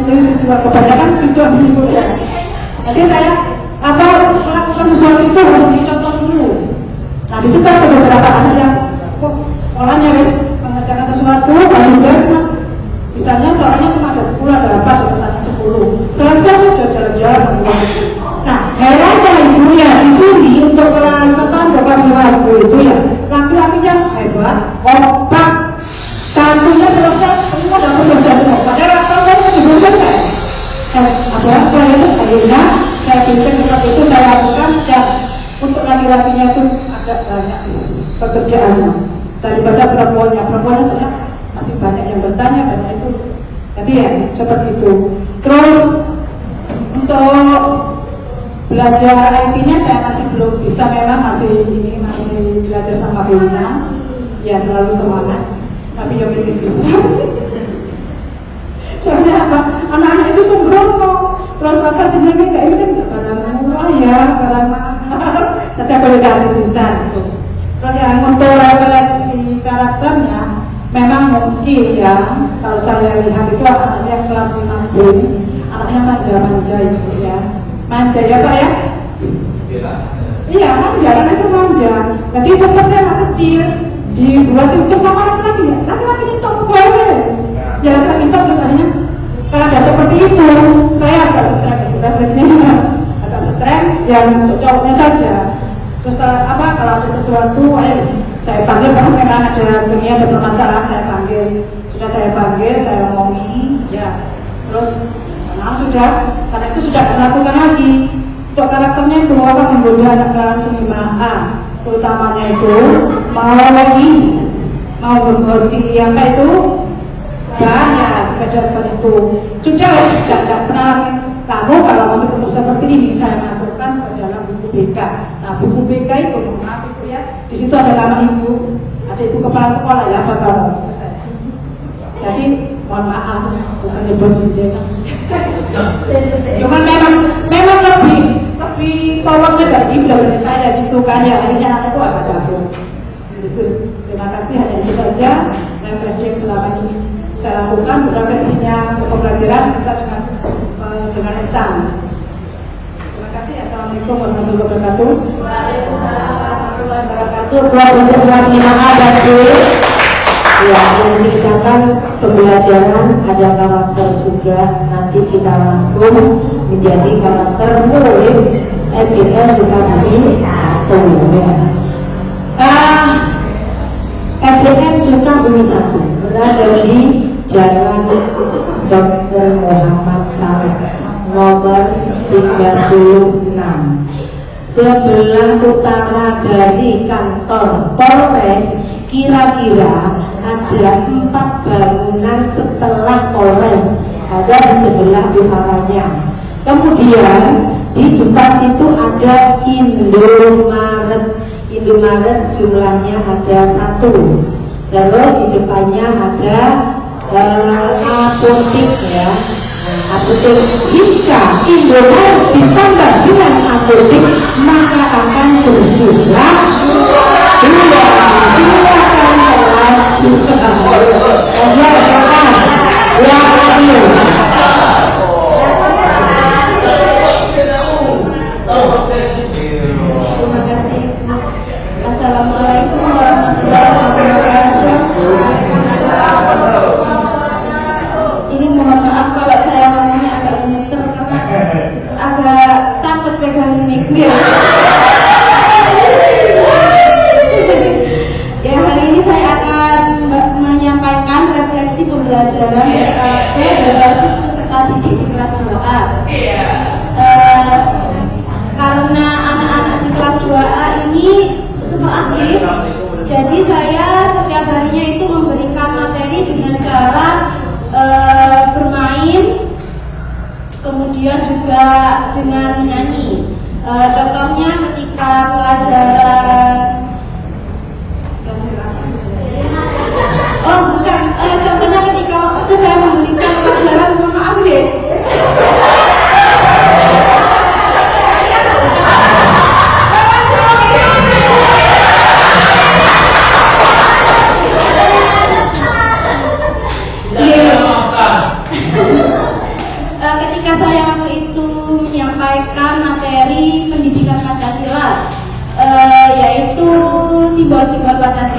visual, kebanyakan visual itu ya. Jadi saya melakukan sesuatu itu harus dicontoh dulu. Nah di situ ada beberapa anak yang polanya guys mengerjakan sesuatu baru dia misalnya soalnya cuma ada 10 ada 4 10 selesai sudah jalan-jalan. Nah herannya ibunya dipilih untuk kelas untuk kelas 5 itu ya laki-lakinya hebat, kompak, kantornya selesai semua dapat selesai semua. Padahal kalau ibu selesai ada terus akhirnya saya bikin seperti itu saya lakukan dan untuk laki-lakinya itu agak banyak pekerjaannya daripada perempuannya soalnya masih banyak yang bertanya banyak itu. Jadi ya seperti itu. Terus untuk belajar IT-nya saya masih belum bisa, memang masih belajar sama Bu Lina ya, terlalu semangat tapi yang belum bisa. Soalnya apa? Anak-anak itu sembrono. Terus apa sebenarnya kayak ini kan barang murah ya, barang mahal. Tapi aku udah bisa gitu. Terus yang untuk level karakternya memang mungkin ya, kalau saya lihat itu anaknya kelas 5B, anaknya manja-manja itu ya. Manja ya Pak ya? Iya manja, karena itu manja. Jadi seperti anak kecil dibuat itu sama laki-laki ya, laki-laki itu boleh. Ya laki-laki itu misalnya kalau ada seperti itu, saya agak stres itu, refleksinya agak stres, yang untuk cowoknya saja. Terus kalau ada sesuatu, saya panggil, karena memang ada permasalahan, saya panggil. Sudah saya panggil, saya omongi, ya. Terus, sudah, karena itu sudah dilakukan lagi. Untuk karakternya itu apa menggoda anak kelas 5A, terutamanya itu mau bergosip apa itu. Banyak sekedar itu sudah tidak pernah kamu kalau masih seperti ini saya masukkan ke dalam buku BK. Nah buku BK itu maaf itu ya, di situ ada nama ibu, ada ibu kepala sekolah ya apa kamu. Jadi mohon maaf bukan nyebut di sini. Cuman memang lebih powernya dari ibu dari saya gitu kan ya, akhirnya anak itu agak gabung. Itu terima kasih, hanya itu saja refleksi yang selama ini saya lakukan. Refleksinya pembelajaran kita dengan Islam. Terima kasih. Assalamualaikum warahmatullahi wabarakatuh. Waalaikumsalam warahmatullahi wabarakatuh. Kelas 5A dan B ya, yang disahkan pembelajaran ada karakter juga, nanti kita rangkum menjadi karakter murid SGN Sukabumi 1 ya. SGN Sukabumi 1 berada di Jalan Dr. Muhammad Saleh nomor 36 sebelah utara dari kantor Polres. Kira-kira ada 4 bangunan setelah Polres, ada di sebelah utaranya. Kemudian di depan situ ada Indomaret jumlahnya ada 1. Terus di depannya ada apotek ya. Apotek, jika Indomaret ditambah dengan apotek maka akan berjumlah 2. Silakan kelas juga. Assalamualaikum warahmatullahi wabarakatuh. Ini mohon maaf kalau saya ngomongnya agak gemeter karena agak takut pegang mic. Ya, hari ini saya akan menyampaikan refleksi pembelajaran karakter berbasis peserta didik di kelas 2A. Karena anak-anak di kelas 2A ini semua aktif, jadi saya setiap harinya itu memberikan materi dengan cara bermain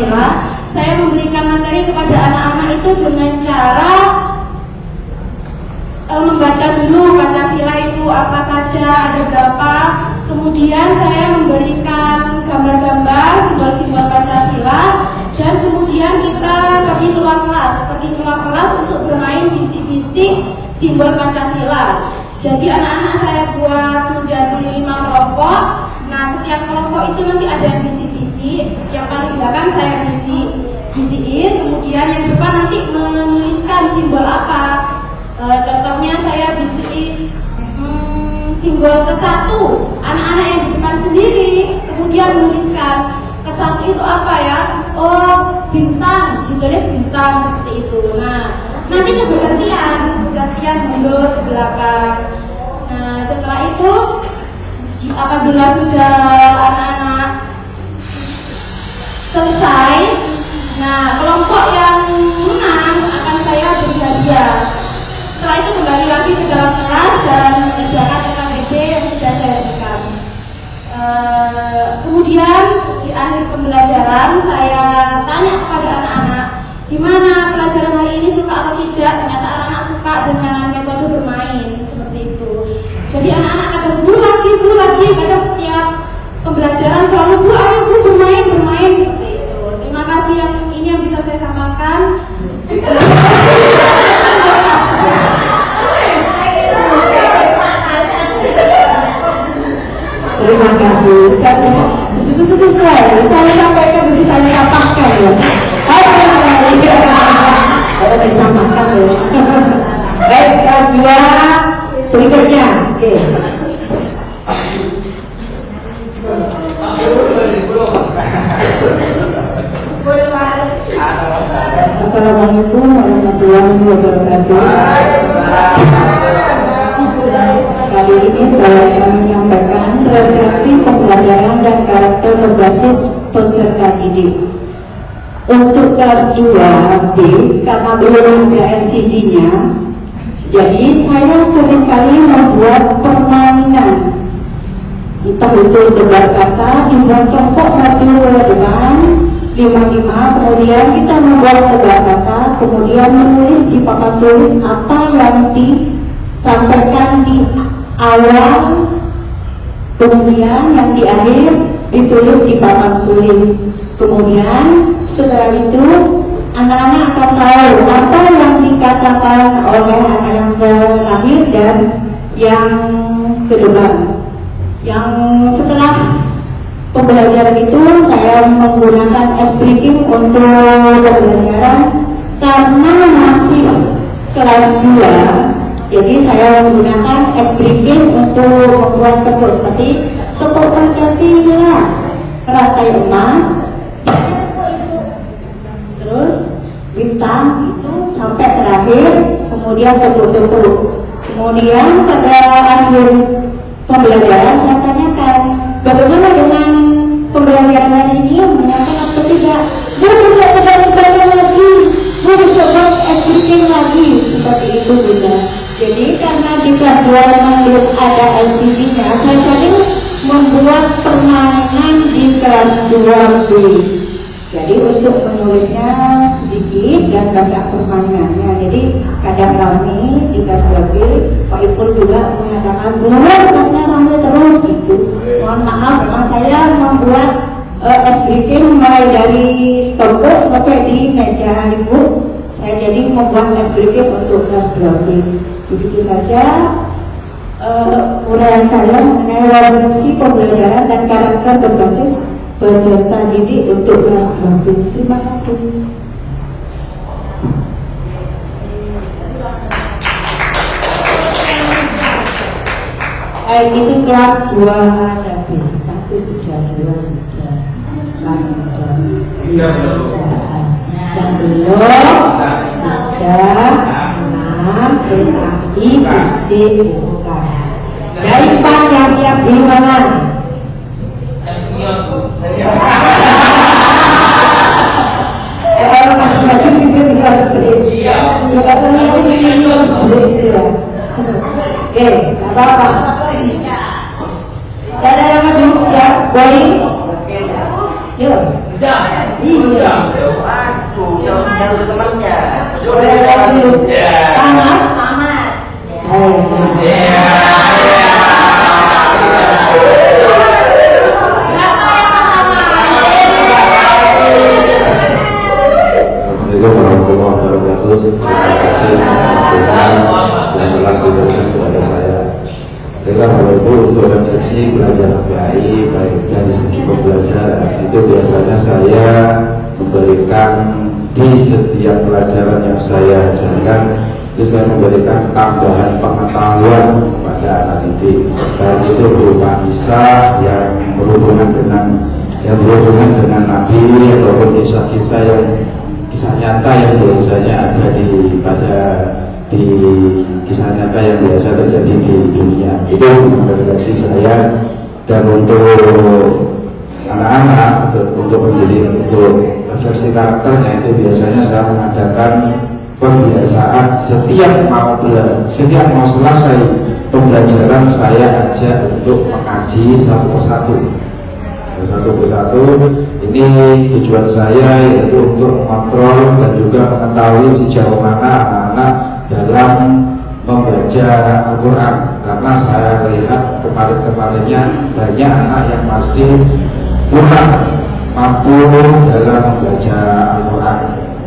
Pancasila, saya memberikan materi kepada anak-anak itu dengan cara membaca dulu Pancasila itu apa saja, ada berapa. Kemudian saya memberikan gambar-gambar simbol-simbol Pancasila, dan kemudian kita pergi keluar kelas untuk bermain bisik-bisik simbol Pancasila. Jadi anak-anak saya buat menjadi 5 kelompok. Nah, setiap kelompok itu nanti ada yang bisik-bisik. Yang paling belakang saya bisikin, kemudian yang depan nanti menuliskan simbol apa. Contohnya saya bisikin simbol ke-1, anak-anak yang di depan sendiri kemudian menuliskan ke-1 itu apa ya? Oh, bintang, ditulis bintang seperti itu. Nah, nanti itu bergantian mundur ke belakang. Nah, setelah itu apabila sudah anak-anak selesai, nah kelompok yang menang akan saya beri hadiah. Setelah itu kembali lagi ke dalam kelas dan mengerjakan KKBB yang sudah saya berikan. Kemudian di akhir pembelajaran saya tanya kepada anak-anak, gimana pelajaran hari ini, suka atau tidak? Ternyata anak-anak suka dengan metode bermain seperti itu. Jadi anak-anak kadang bu lagi, kadang setiap pembelajaran selalu bu, ayo bu bermain seperti itu. Terima kasih, yang ini yang bisa saya sampaikan. Terima kasih. Saya sampaikan bisa saya sampaikan ya. Ada disampaikan ya. Baik, kelas 2 berikutnya. Oke. Assalamualaikum warahmatullahi wabarakatuh. Kali ini saya akan menyampaikan refleksi pembelajaran dan karakter berbasis peserta didik. Untuk kelas 2B, karena belum ada LCD-nya, jadi saya seringkali membuat permainan. Entah itu tebak kata, dibuat kelompok maju ke depan, 5-5, kemudian kita membuat tebak kata, kemudian menulis di papan tulis apa yang disampaikan di awal, kemudian yang di akhir ditulis di papan tulis. Kemudian setelah itu anak-anak akan tahu apa yang dikatakan oleh anak yang terakhir dan yang kedua. Yang setelah pembelajaran itu saya menggunakan S-Breaking untuk pembelajaran karena masih kelas 2. Jadi saya menggunakan S-Breaking untuk membuat tepuk seperti tepuk Pancasila, rantai emas, terus bintang itu sampai terakhir, kemudian tepuk-tepuk. Kemudian pada akhir pembelajaran saya tanyakan, bagaimana dengan pembelajaran hari ini, menyampaikan atau tidak? Dia bisa coba lagi, dia bisa coba S-Breaking lagi, seperti itu juga. Jadi karena di kelas 2 memang belum ada LCD-nya, saya sering membuat permainan di kelas 2B. Jadi untuk menulisnya sedikit dan banyak permainannya. Jadi kadang kami di kelas 2B, Pak Ipul juga mengatakan belum kelasnya ramai terus itu. Mohon maaf, karena saya membuat S-Breaking mulai dari toko sampai di meja ibu. Saya jadi membuat S-Breaking untuk kelas 2B. Begitu saja uraian saya mengenai refleksi pembelajaran dan karakter berbasis peserta didik untuk kelas 2B. Terima kasih. Itu kelas 2A dan B. 1 sudah, 2 sudah, 4 sudah. Yang belum 3, 6, PAI, BC, bukan. Dari 4 yang siap di mana? Orang masing-masing di sini harus iya. Tidak punya ini harus oke, apa-apa. Tidak ada yang maju, siap, boy. Yuk. Iya. Waduh, jalur temannya. Boleh dulu. Tamat. Tamat. Oh. Assalamualaikum warahmatullahi wabarakatuh. Terima kasih Tuhan yang telah diberikan kepada saya. Kita berlaku untuk refleksi belajar baik dari segi pembelajaran. Itu biasanya saya memberikan di setiap pelajaran yang saya ajarkan, itu saya memberikan tambahan pengetahuan kepada anak didik. Dan itu berupa kisah yang berhubungan dengan Nabi ataupun kisah-kisah yang kisah nyata yang biasanya ada di kisah nyata yang biasa terjadi di dunia. Itu refleksi saya. Dan untuk anak-anak untuk refleksi karakternya itu biasanya saya mengadakan pembiasaan setiap mau selesai pembelajaran saya ajak untuk mengaji satu persatu. Ini tujuan saya yaitu untuk mengontrol dan juga mengetahui sejauh mana anak-anak dalam membaca Al-Quran, karena saya lihat kemarin-kemarinnya banyak anak yang masih kurang mampu dalam membaca Al-Quran.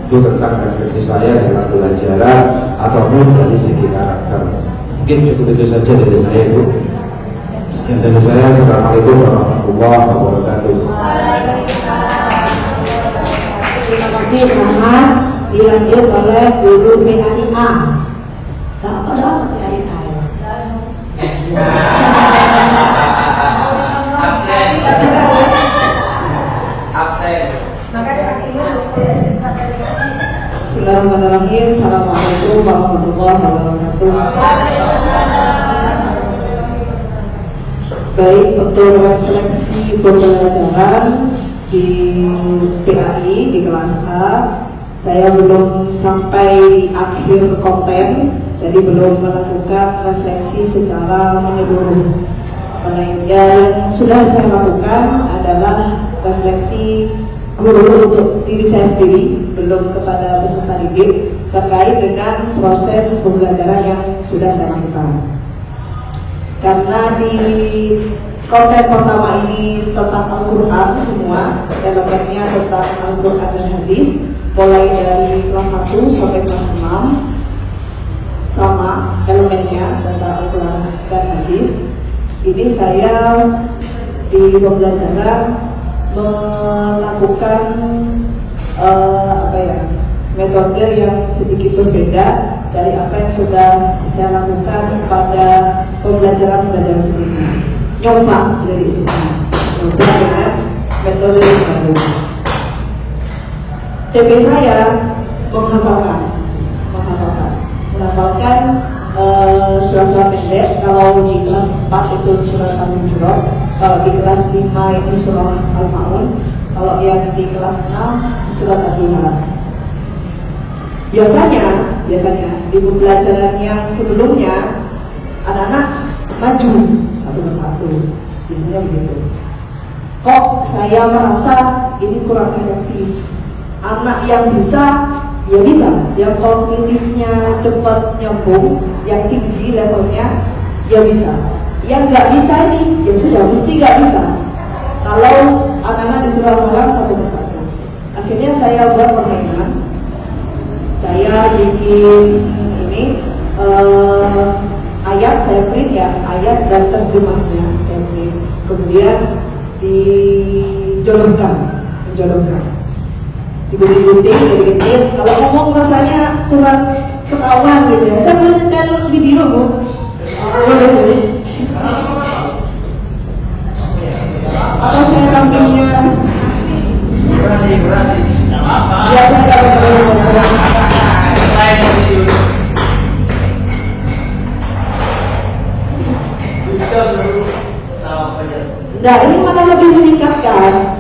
Itu tentang refleksi saya dalam pelajaran ataupun dari segi karakter. Mungkin cukup itu saja dari saya, Bu. Sekian dari saya. Assalamualaikum warahmatullahi wabarakatuh. Terima kasih Muhammad. Dilanjut oleh guru PAIA. Apa dong PAIA? Absen. Bismillahirrahmanirrahim. Assalamualaikum warahmatullahi wabarakatuh. Baik, untuk refleksi pembelajaran di PAI di kelas A, saya belum sampai akhir konten, jadi belum melakukan refleksi secara menyeluruh. Yang sudah saya lakukan adalah refleksi guru untuk diri saya sendiri, belum kepada peserta didik, terkait dengan proses pembelajaran yang sudah saya lakukan. Karena di konten pertama ini tentang Al-Quran semua, elemennya tentang Al-Quran dan hadis, mulai dari kelas 1 sampai kelas 6 sama elemennya tentang Al-Quran dan hadis. Ini saya di pembelajaran melakukan metode yang sedikit berbeda dari apa yang sudah saya lakukan pada pembelajaran sebelumnya. Nyoba dari istilah, nyoba dengan metode yang baru. TP saya menghafalkan surat-surat pendek. Kalau di kelas 4 itu surat Al-Hujurat, kalau di kelas 5 itu surah Al-Ma'un, kalau yang di kelas 6 surat Al-Duha. Biasanya di pembelajaran yang sebelumnya anak-anak maju satu persatu, biasanya begitu. Kok saya merasa ini kurang efektif. Anak yang bisa, ya bisa, yang kognitifnya cepat nyambung, yang tinggi levelnya, ya bisa. Yang nggak bisa ini, ya sudah mesti nggak bisa. Kalau anak-anak disuruh hafal satu persatu, akhirnya saya buat permainan. Saya bikin ini ayat, saya print ya, ayat dan terjemahnya saya print. Kemudian dijodohkan, diberi gunting, dikit. Kalau ngomong rasanya kurang ketahuan gitu ya. Saya boleh nyetel video, Bu? Boleh. Atau saya tampilnya? Ya, saya boleh. Nah, ini malah lebih singkat kan?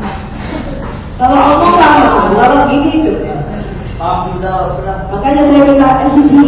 Kalau ngomong lama, kalau gini cepat. Makanya saya minta LCD.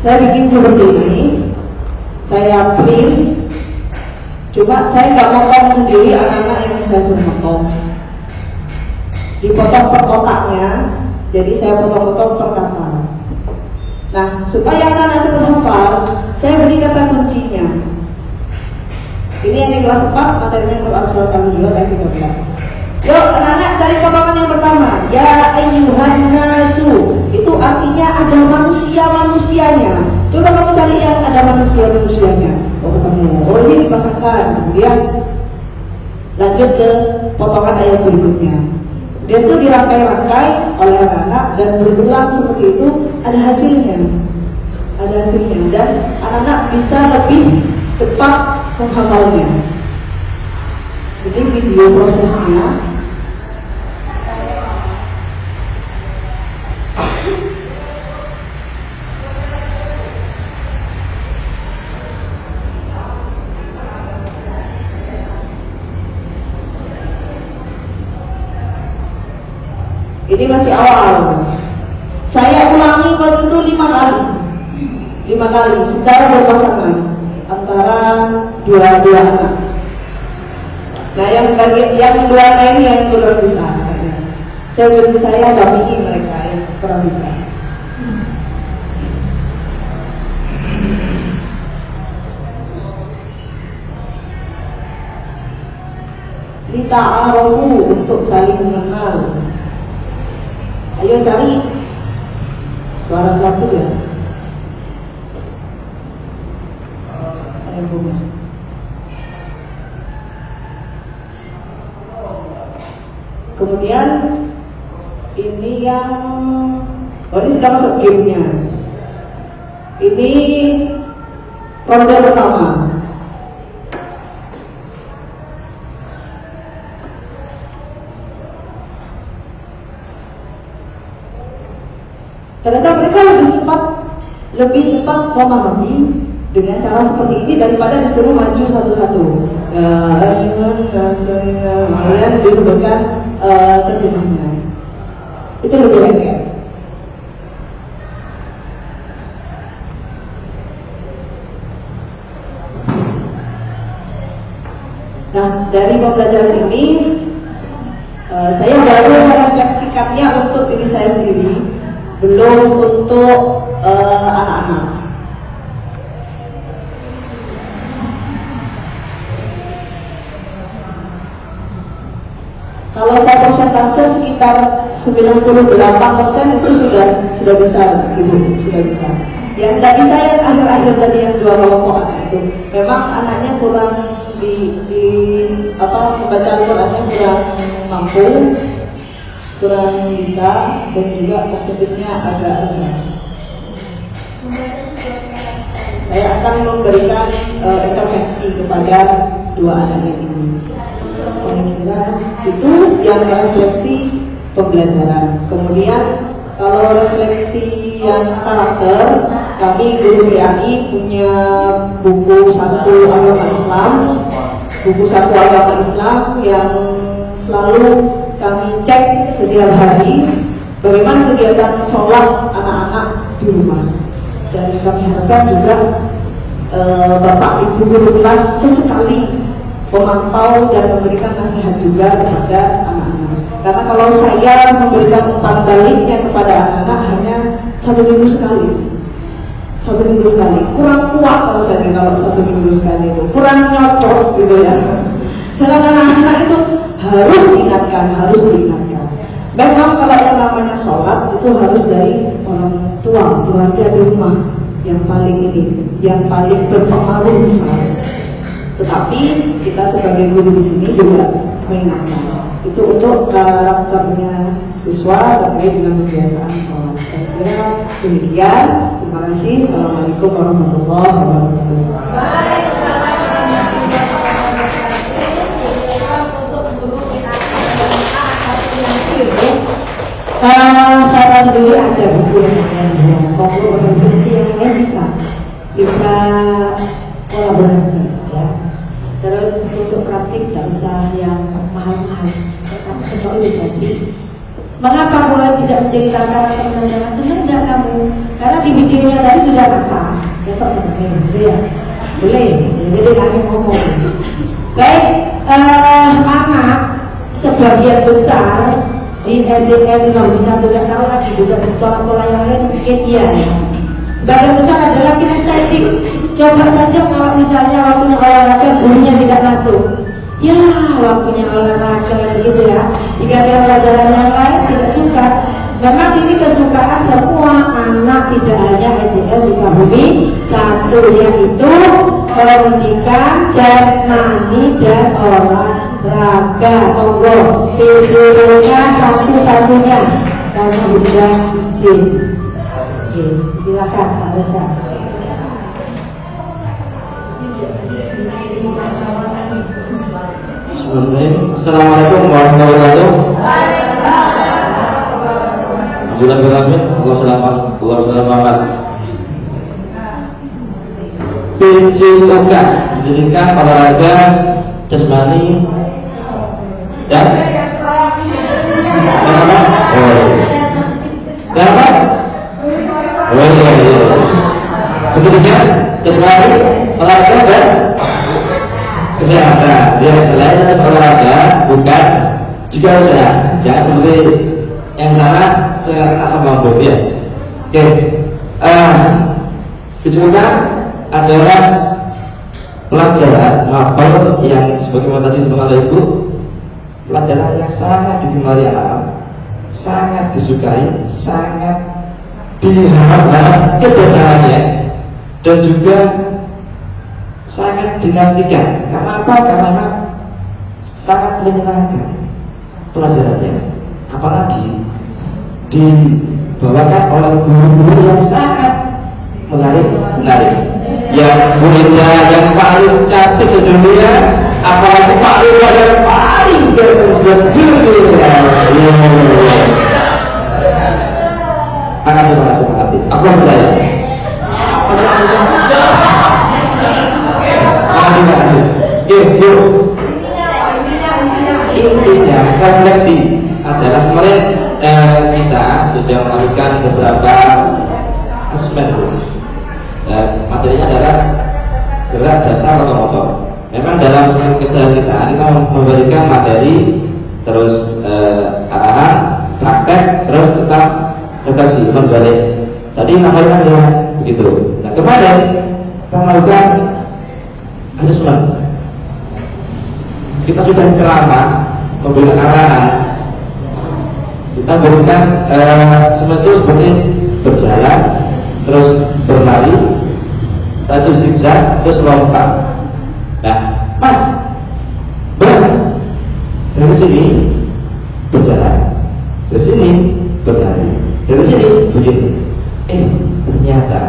Saya bikin seperti ini, saya print. Cuma saya nggak potong sendiri anak-anak yang saya suruh potong. Dipotong per kotaknya, jadi saya potong-potong per kata. Nah, supaya anak-anak itu menghafal, saya beri kata kuncinya. Ini yang di kelas 4, materinya Quran surat Al-Hujurat ayat 13. Yuk anak-anak cari potongan yang pertama. Ya ayyuhan nasu. Itu artinya ada manusia-manusianya. Coba kamu cari yang ada manusia-manusianya. Oh ketemu. Oh ini dipasangkan. Kemudian lanjut ke potongan ayat berikutnya. Dia itu dirangkai-rangkai oleh anak-anak dan berulang seperti itu, ada hasilnya. Ada hasilnya dan anak-anak bisa lebih cepat menghafalnya. Ini video prosesnya. Ini masih awal. Saya ulangi waktu itu 5 kali. 5 kali secara berpasangan antara dua anak. Nah yang dua lain yang kurang bisa. Saya dampingi mereka yang kurang bisa. Lita'arofu, untuk saling mengenal. Ayo cari suara satu ya. Ayo bunga. Kemudian ini yang ini sudah masuk gamenya. Ini ronde pertama. Ternyata mereka lebih cepat memahami dengan cara seperti ini daripada disuruh maju satu-satu. Kemudian disebutkan terjemahnya. Itu lebih lengket. Nah, dari pembelajaran ini saya baru merefleksikannya untuk diri saya sendiri, belum untuk anak-anak. Kalau saya persentase sekitar 98% itu sudah bisa, ibu sudah bisa. Yang tadi saya akhir-akhir tadi yang 2 kelompok anak itu, memang anaknya kurang membaca Al-Qurannya kurang mampu, kurang bisa, dan juga kognitifnya agak rendah. Saya akan memberikan intervensi kepada 2 anak ini. Saya kira itu yang refleksi pembelajaran. Kemudian kalau refleksi yang karakter, kami guru PAI punya buku satu agama Islam, yang selalu kami cek setiap hari bagaimana kegiatan sholat anak-anak di rumah. Dan kami harapkan juga Bapak Ibu guru kelas sesekali memantau dan memberikan nasihat juga kepada anak-anak. Karena kalau saya memberikan umpan baliknya kepada anak-anak hanya 1 minggu sekali. 1 minggu sekali, kurang kuat rasanya kalau 1 minggu sekali itu, kurang nyocok gitu ya. Sedangkan anak-anak itu harus diingatkan. Memang kalau yang namanya sholat itu harus dari orang tua, keluarga di rumah yang paling berpengaruh besar. Tetapi kita sebagai guru di sini juga mengingatkan. Itu untuk karakternya siswa terkait dengan kebiasaan sholat. Saya kira demikian. Terima kasih. Assalamualaikum warahmatullahi wabarakatuh. Saya sendiri ada buku yang lain, kalau berhenti yang lain bisa kolaborasi ya. Terus untuk praktik tidak usah yang mahal-mahal, kasih contoh ini jadi. Mengapa boleh tidak menceritakan pembelajaran? Senang tidak kamu? Karena di videonya tadi sudah matang. Ya kok sebenarnya gitu ya. Boleh. Jadi kami ngomong. Baik, anak sebagian besar di SDN di satu tahun lagi juga di sekolah-sekolah yang lain mungkin iya ya. Sebagian besar adalah kinestetik. Coba saja kalau misalnya waktunya olahraga gurunya tidak masuk. Ya, waktunya olahraga gitu ya. Jika dia pelajaran yang lain tidak suka. Memang ini kesukaan semua anak, tidak hanya SDN Sukabumi satu, yaitu pendidikan jasmani dan olahraga. Monggo videonya satu-satunya karena sudah izin. Oke, silakan Pak Reza. Assalamualaikum warahmatullahi wabarakatuh. Allah selamat. PJOK pendidikan olahraga jasmani dan apa? Dan apa? Pendidikan jasmani olahraga dan kesehatan. Dia selain olahraga bukan juga usaha. Jangan seperti yang salah saya asam lambung ya. Oke, PJOK adalah pelajaran mapel yang sebagaimana tadi disebutkan oleh Ibu, pelajaran yang sangat digemari anak-anak, sangat disukai, sangat diharapkan kebenarannya, dan juga sangat dinantikan. Karena apa? Karena sangat menyenangkan pelajarannya, apalagi dibawakan oleh guru-guru yang sangat menarik. Yang muridnya yang paling cantik sedunia, apalagi paling yang paling ganteng sedunia. Makasih. Apa saya? Makasih. Yuk. Intinya refleksi adalah kemarin kita sudah melakukan beberapa asesmen. Materinya adalah gerak dasar motor. Memang dalam keseharian kita memberikan materi, terus arahan, praktek, terus tetap refleksi, balik. Tadi namanya aja begitu. Nah kemarin kita melakukan asesmen. Kita sudah ceramah, memberikan arahan. Kita berikan seperti berjalan, terus berlari, lalu zigzag, terus lompat. Nah, Mas, dari sini berjalan, dari sini berlari, dari sini begini. Ternyata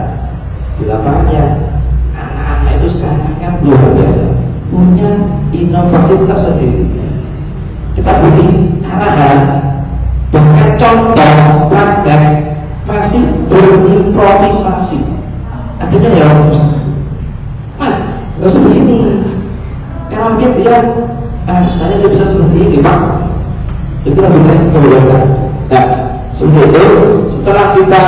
di lapangannya anak-anak itu sangat luar biasa, punya inovasi tersendiri. Kita beri arahan, bahkan contoh praktek masih berimprovisasi. Akhirnya ya Mas, gak seperti ini. Karena mungkin dia saya tidak bisa seperti ini Pak. Itu lebih kebiasaan. Nah, seperti itu. Setelah kita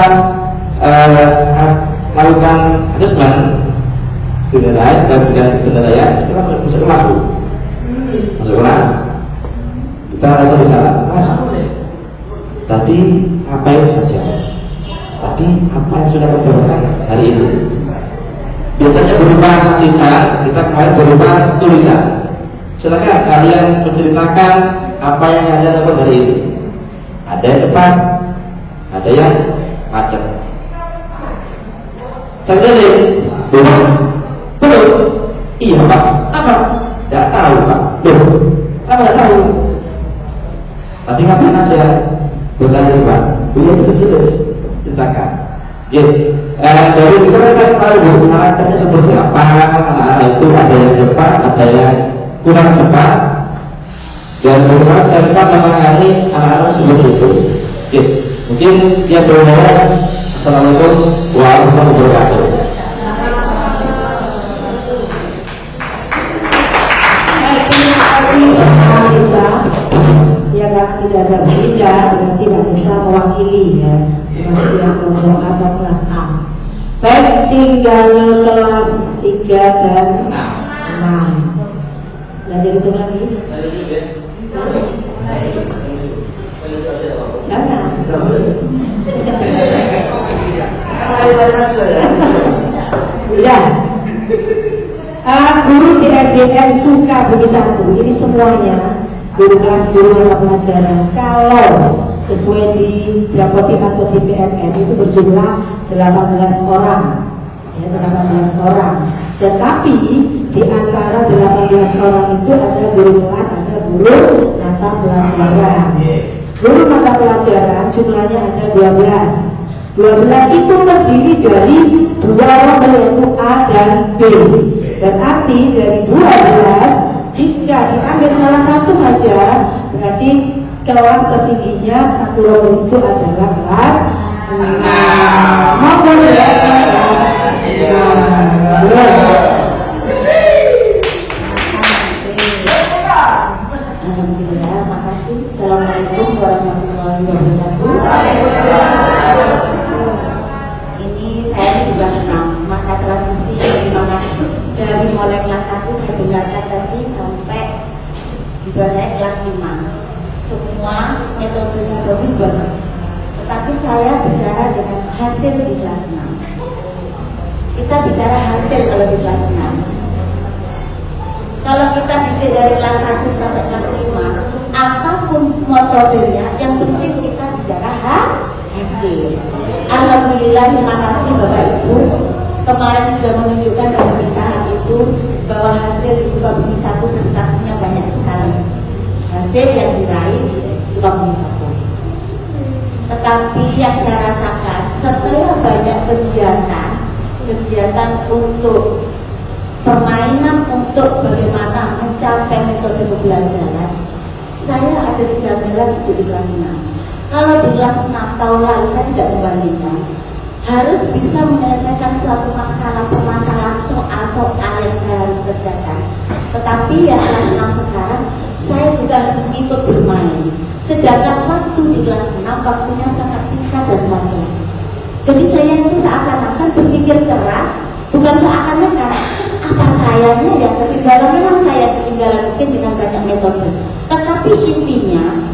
lakukan asesmen penilaian dan penilaian, setelah masuk kelas masuk kelas, kita lakukan di sana. Mas, tadi apa yang saja? Tadi apa yang sudah dilakukan hari ini? Biasanya berupa tulisan, kita kemarin berupa tulisan. Silakan kalian menceritakan apa yang kalian lakukan hari ini. Ada yang cepat, ada yang macet. Saya lihat, belum. Iya Pak, apa? Tidak tahu Pak. Kenapa tidak tahu? Tadi ngapain aja? Berlari Pak. Iya terus. Ceritakan. Dari situ kan tahu arahnya seperti apa. Itu ada yang cepat, ada yang kurang cepat. Dan bagaimana saya cepat menangani anak-anak seperti itu. Mungkin sekian dulu. Assalamualaikum warahmatullahi wabarakatuh. Terima kasih Pak Reza. Ya karena tidak ada beda, berarti Pak Reza mewakili ya. Masih yang kelompok atau kelas A. Baik, tinggal kelas 3 dan 6. Belajar itu lagi? Jangan. Ya. Guru di SDN suka bagi satu. Ini semuanya guru kelas, guru mata pelajaran. Kalau sesuai di Dapodik atau di PNN itu berjumlah 18 orang. Ya, 18 orang. Tetapi di antara 18 orang itu ada guru kelas, ada guru mata pelajaran. Guru mata pelajaran jumlahnya ada 12. 12 itu terdiri dari 2 orang yaitu A dan B. Berarti dari 12 jika diambil salah satu saja berarti kelas tertingginya satu rombongan itu adalah kelas 6. Monggo Alhamdulillah, makasih. Assalamualaikum warahmatullahi wabarakatuh. Ini saya juga senang masa transisi di mana dari mulai kelas 1 saya dengarkan tadi sampai ibaratnya kelas 5. Semua metodenya bagus banget. Tetapi saya bicara dengan hasil di kelas 6. Kita bicara hasil kalau di kelas 6. Kalau kita didik dari kelas 1 sampai kelas 5, apapun metodenya, yang penting kita bicara hasil. Alhamdulillah, terima kasih Bapak Ibu. Kemarin sudah menunjukkan dalam pemerintahan itu bahwa hasil di Sukabumi 1 prestasinya banyak sekali. Hasil yang diraih di Sukabumi 1. Tetapi yang saya rasakan setelah banyak kegiatan untuk permainan untuk bagaimana mencapai metode pembelajaran, saya ada kejanggalan itu di kelas 6. Kalau di kelas 6 tahun lalu saya tidak membandingkan, harus bisa menyelesaikan suatu permasalahan soal yang saya harus kerjakan. Tetapi yang kelas 6 sekarang, saya juga harus ikut bermain. Sedangkan waktu di kelas 6 waktunya sangat singkat dan padat. Jadi saya itu seakan-akan berpikir keras, bukan seakan-akan. Apa sayangnya yang ketinggalan, memang saya ketinggalan mungkin dengan banyak metode. Tetapi intinya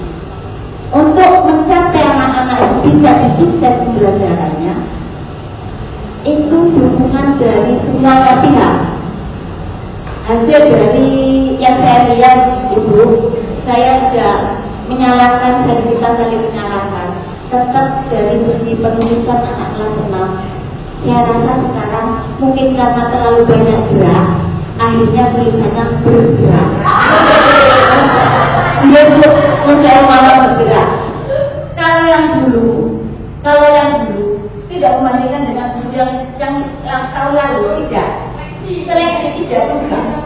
untuk mencapai anak-anak yang bisa disukses pembelajarannya itu dukungan dari semua pihak. Hasil dari yang saya lihat Ibu, saya tidak menyalahkan, kita saling menyalahkan. Tetap dari segi penulisan anak kelas 6, saya rasa sekarang mungkin karena terlalu banyak gerak, akhirnya tulisannya bergerak. Dia menjauh malah bergerak. Kalau yang dulu tidak membandingkan dengan dulu yang tahun lalu, tidak. Seleksi tidak juga.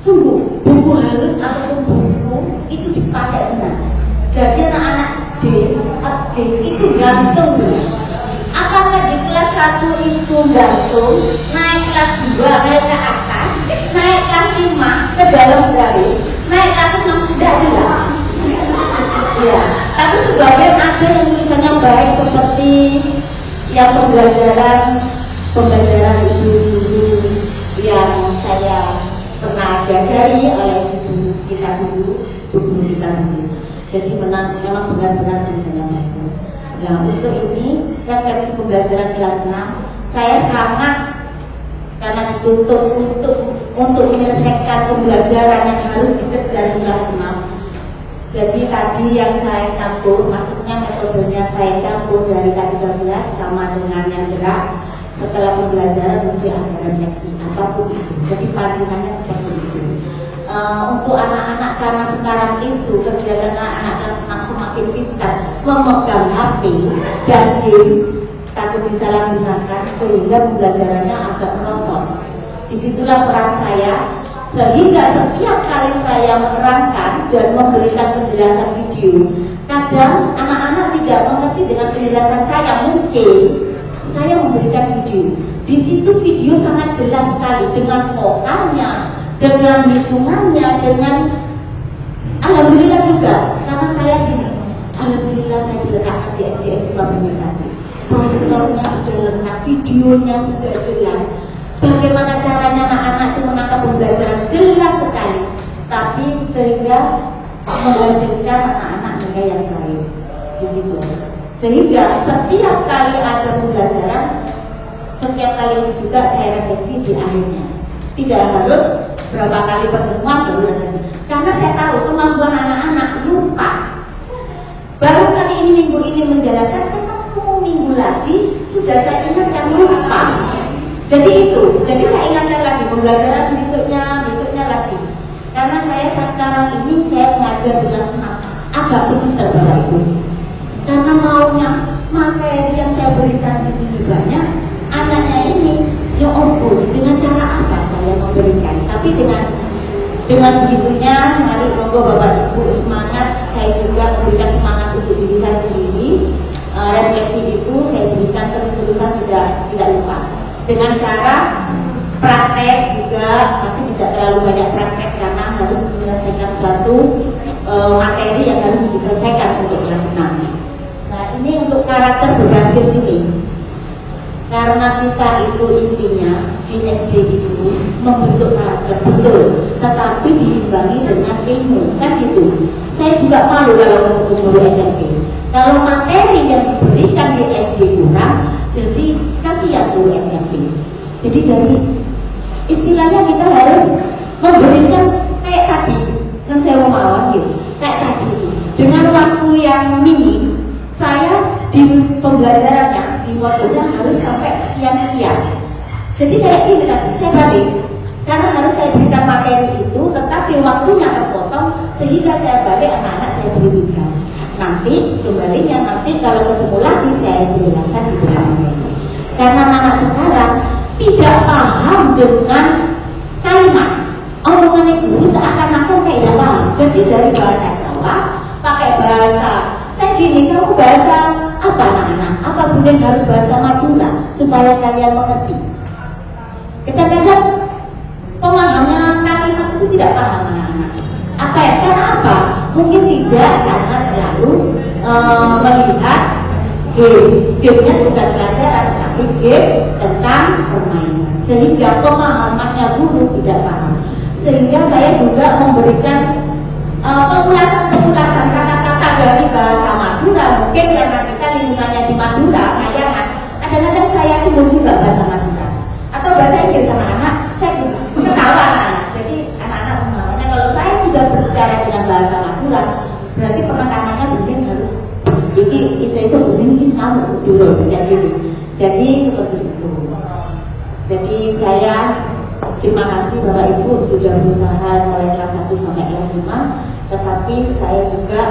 Sungguh buku halus ataupun buku itu dipakai benar. Jadi anak-anak D itu gantung. Apakah di kelas 1 itu gantung, naik kelas 2 naik ke atas, naik kelas 5 ke dalam garis, naik kelas 6 tidak jelas. Ya, tapi sebagian ada yang tulisannya baik seperti yang pembelajaran itu dulu yang saya pernah ajari oleh guru kita dulu. Jadi memang benar-benar tulisannya bagus. Nah, untuk ini refleksi pembelajaran kelas 6, saya sangat karena dituntut untuk menyelesaikan pembelajaran yang harus dikejar di kelas 6. Jadi tadi yang saya campur, maksudnya metodenya saya campur dari K13 sama dengan yang gerak. Setelah pembelajaran mesti ada refleksi apapun itu. Jadi pancingannya seperti itu. Untuk anak-anak karena sekarang itu kegiatan anak-anak kelas 6 semakin pintar memegang HP dan game, takut disalahgunakan sehingga pembelajarannya agak merosot. Disitulah peran saya, sehingga setiap kali saya menerangkan dan memberikan penjelasan video, kadang anak-anak tidak mengerti dengan penjelasan saya. Mungkin saya memberikan video, di situ video sangat jelas sekali dengan vokalnya, dengan hitungannya, dengan alhamdulillah juga karena saya gini, alhamdulillah saya diletakkan di SDN sudah organisasi. Proyektornya sudah lengkap, videonya sudah jelas. Bagaimana caranya anak-anak itu menangkap pembelajaran jelas sekali. Tapi sehingga menghasilkan anak-anak mereka yang baik di situ. Sehingga setiap kali ada pembelajaran, setiap kali itu juga saya revisi di akhirnya. Tidak harus berapa kali pertemuan baru revisi. Karena saya tahu kemampuan anak-anak lupa. Baru kali ini minggu ini menjelaskan, ketemu minggu lagi sudah saya ingatkan lupa. Jadi itu, jadi saya ingatkan lagi pembelajaran besoknya lagi. Karena saya sekarang ini saya mengajar dengan senang, agak pintar Bapak Ibu. Karena maunya materi yang saya berikan di sini banyak, anaknya ini ya ampun, dengan cara apa saya memberikan? Tapi dengan begitunya, mari monggo Bapak Ibu semangat. Saya juga memberikan semangat untuk diri saya sendiri. Refleksi itu saya berikan terus-terusan, tidak lupa. Dengan cara praktek juga, tapi tidak terlalu banyak praktek karena harus menyelesaikan suatu materi yang harus diselesaikan untuk kelas 6. Nah, ini untuk karakter berbasis ini. Karena kita itu intinya di SD itu membentuk karakter betul, tetapi diimbangi dengan ilmu, kan gitu. Saya juga malu kalau untuk guru SMP. Kalau materi yang diberikan di SD kurang, jadi kasihan guru SMP. Jadi dari istilahnya kita harus memberikan kayak tadi, kan saya mau melawan gitu, kayak tadi dengan waktu yang minim. Saya di pembelajarannya, di waktunya harus sampai sekian. Jadi kayak gini tadi, saya balik. Karena harus saya berikan materi itu, tetapi waktunya terpotong, sehingga saya balik anak-anak saya berikan. Nanti kembalinya, nanti kalau ketemu lagi saya jelaskan di belakang. Karena anak sekarang tidak paham dengan kalimat. Omongannya guru seakan-akan kayak tidak paham. Jadi dari bahasa Jawa pakai bahasa. Saya gini, kamu bahasa apa anak-anak? Apa boleh harus bahasa Madura supaya kalian mengerti? Kadang-kadang pemahaman kalimat itu tidak paham anak-anak. Apa ya? Karena apa? Mungkin tidak karena terlalu melihat game-nya bukan pelajaran, tapi game tentang permainan. Sehingga pemahamannya guru tidak paham. Sehingga saya juga memberikan pengulasan kata-kata dari bahasa Madura. Mungkin karena kita lingkungannya di Madura, Mayangan. Kadang-kadang saya singgung juga bahasa Madura. Atau bahasa Inggris sama anak, saya ketawa anak-anak. Jadi anak-anak pemahamannya kalau saya sudah berbicara dengan bahasa Madura, berarti penekatannya mungkin harus ini isu-isu ini kamu dulu kayak gitu. Jadi seperti itu. Jadi saya terima kasih Bapak Ibu sudah berusaha mulai kelas 1 sampai kelas 5. Tetapi saya juga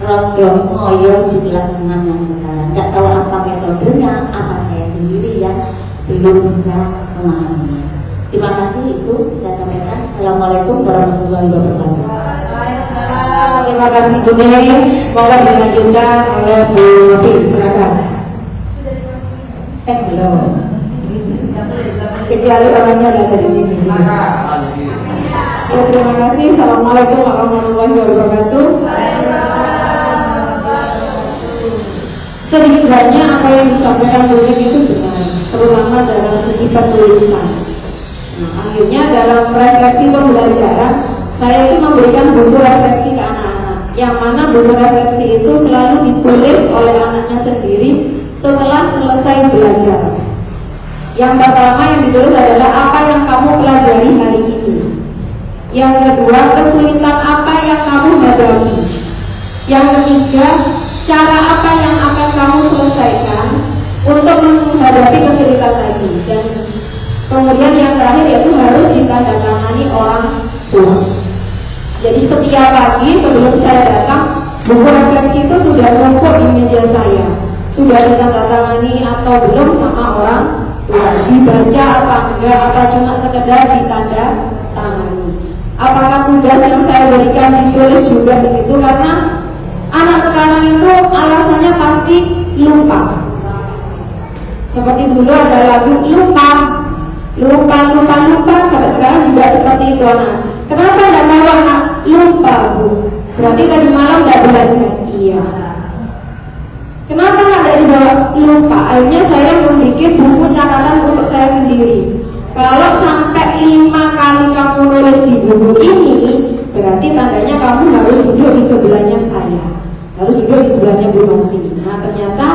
rodong ngoyo di kelas 6 yang sekarang. Tidak tahu apa metodenya, apa saya sendiri yang belum bisa memahaminya. Terima kasih, itu saya sampaikan. Assalamualaikum warahmatullahi wabarakatuh. Terima kasih Bu Neni. Mohon dilanjutkan oleh Bu Novi, silakan. Belum. Kecuali orangnya ada di sini. Ya, terima kasih. Assalamualaikum warahmatullahi wabarakatuh. Sedikit banyak apa yang disampaikan Bu Neni itu benar, terutama dalam segi penulisan. Nah, akhirnya dalam refleksi pembelajaran, saya itu memberikan buku refleksi ke anak-anak, yang mana buku refleksi itu selalu ditulis oleh anaknya sendiri setelah selesai belajar. Yang pertama yang ditulis adalah apa yang kamu pelajari hari ini. Yang kedua, kesulitan apa yang kamu hadapi. Yang ketiga, cara apa yang akan kamu selesaikan untuk menghadapi kesulitan tadi. Dan kemudian yang terakhir yaitu harus ditandatangani orang tua. Jadi setiap pagi sebelum saya datang, buku refleksi itu sudah numpuk di meja saya. Sudah ditandatangani atau belum sama orang tua. Dibaca apa enggak, apa cuma sekedar ditandatangani. Apakah tugas yang saya berikan ditulis juga di situ, karena anak sekarang itu alasannya pasti lupa. Seperti dulu ada lagu lupa sampai sekarang juga seperti itu anak. Kenapa tidak mau anak lupa Bu? Berarti tadi malam tidak belajar. Iya. Kenapa lupa. Akhirnya saya membuat buku catatan untuk saya sendiri. Kalau sampai 5 kali kamu nulis di buku ini, berarti tandanya kamu harus duduk di sebelahnya saya, harus duduk di sebelahnya Bu Novi. Nah ternyata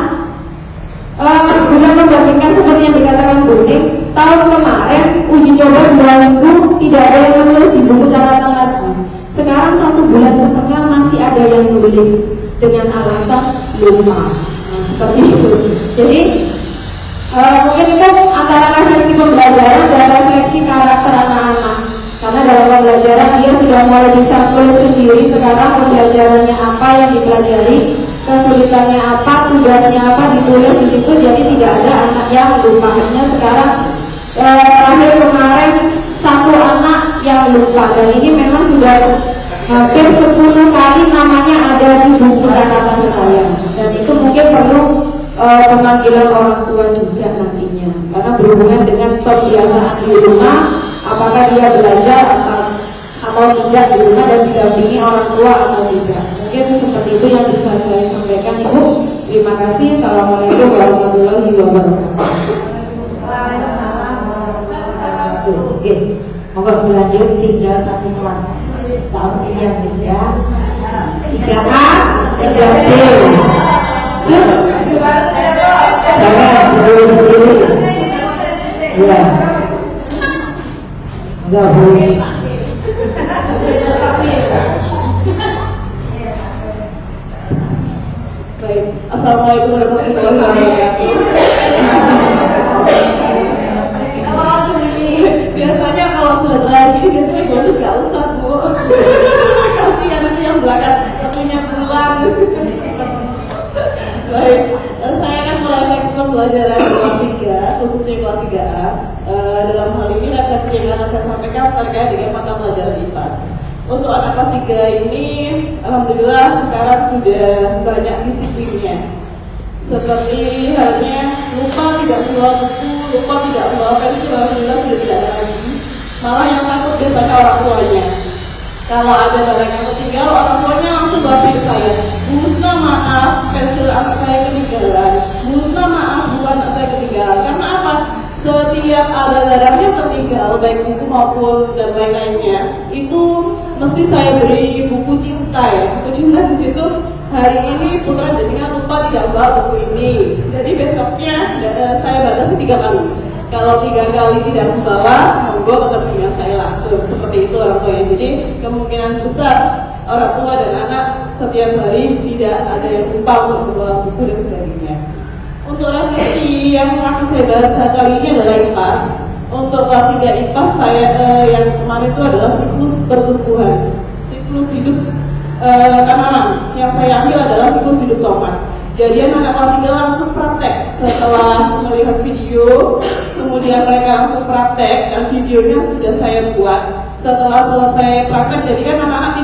dengan membandingkan seperti yang dikatakan Buning, tahun kemarin uji coba 2 minggu tidak ada yang menulis di buku catatan lagi. Sekarang 1,5 bulan masih ada yang nulis dengan alasan lupa. Nah, seperti itu. Jadi mungkin itu antara refleksi pembelajaran dan refleksi karakter anak-anak. Karena dalam pembelajaran dia sudah mulai bisa tulis sendiri sekarang pembelajarannya apa yang dipelajari, kesulitannya apa, tugasnya apa ditulis di situ. Jadi tidak ada anak yang lupa. Hanya sekarang terakhir kemarin 1 anak yang lupa, dan ini memang sudah hampir 10 kali namanya ada di buku catatan saya. Dan itu mungkin perlu pemanggilan orang tua juga nantinya, karena berhubungan dengan kebiasaan di rumah, apakah dia belajar atau tidak di rumah dan didampingi orang tua atau tidak. Mungkin seperti itu yang bisa saya sampaikan, Ibu. Terima kasih. Assalamualaikum warahmatullahi wabarakatuh. Oke, monggo lanjut, tinggal 1 kelas tahun ini yang bisa 3A, 3B. Saya tulis sendiri. Ya. Enggak boleh. Baik, assalamualaikum warahmatullahi wabarakatuh. Biasanya kalau sudah terakhir ini biasanya bonus gak usah Bu. Kasihan nanti yang belakang tentunya pulang. Baik, saya akan merefleksi pembelajaran kelas 3, khususnya kelas 3A. Dalam hal ini refleksi yang akan saya sampaikan terkait dengan mata pelajaran IPA. Untuk anak kelas 3 ini, alhamdulillah sekarang sudah banyak disiplinnya. Seperti halnya lupa tidak bawa buku, lupa tidak bawa pensil, alhamdulillah sudah tidak ada lagi. Malah yang takut biasanya orang tuanya. Kalau ada barang yang ketinggalan, orang tuanya langsung bawa ke saya. Bu Husna, maaf, pensil anak saya ketinggalan. Bu Husna, maaf, buku anak saya ketinggalan. Karena apa? Setiap ada barangnya tertinggal, baik buku maupun dan lain-lainnya, itu mesti saya beri buku cinta ya. Buku cinta di situ, hari ini putra jadinya lupa tidak bawa buku ini. Jadi besoknya saya batasi 3 kali. Kalau 3 kali tidak membawa, monggo ketemu dengan saya langsung. Seperti itu orang tuanya. Jadi kemungkinan besar orang tua dan anak setiap hari tidak ada yang lupa untuk membawa buku dan sebagainya. Untuk refleksi yang akan saya bahas kali ini adalah IPAS. Untuk kelas 3 IPAS saya yang kemarin itu adalah siklus pertumbuhan, siklus hidup tanaman. Yang saya ambil adalah siklus hidup tomat. Jadi anak kelas 3 langsung praktek setelah melihat video, kemudian mereka langsung praktek dan videonya sudah saya buat. Setelah selesai praktek, jadi kan anak-anak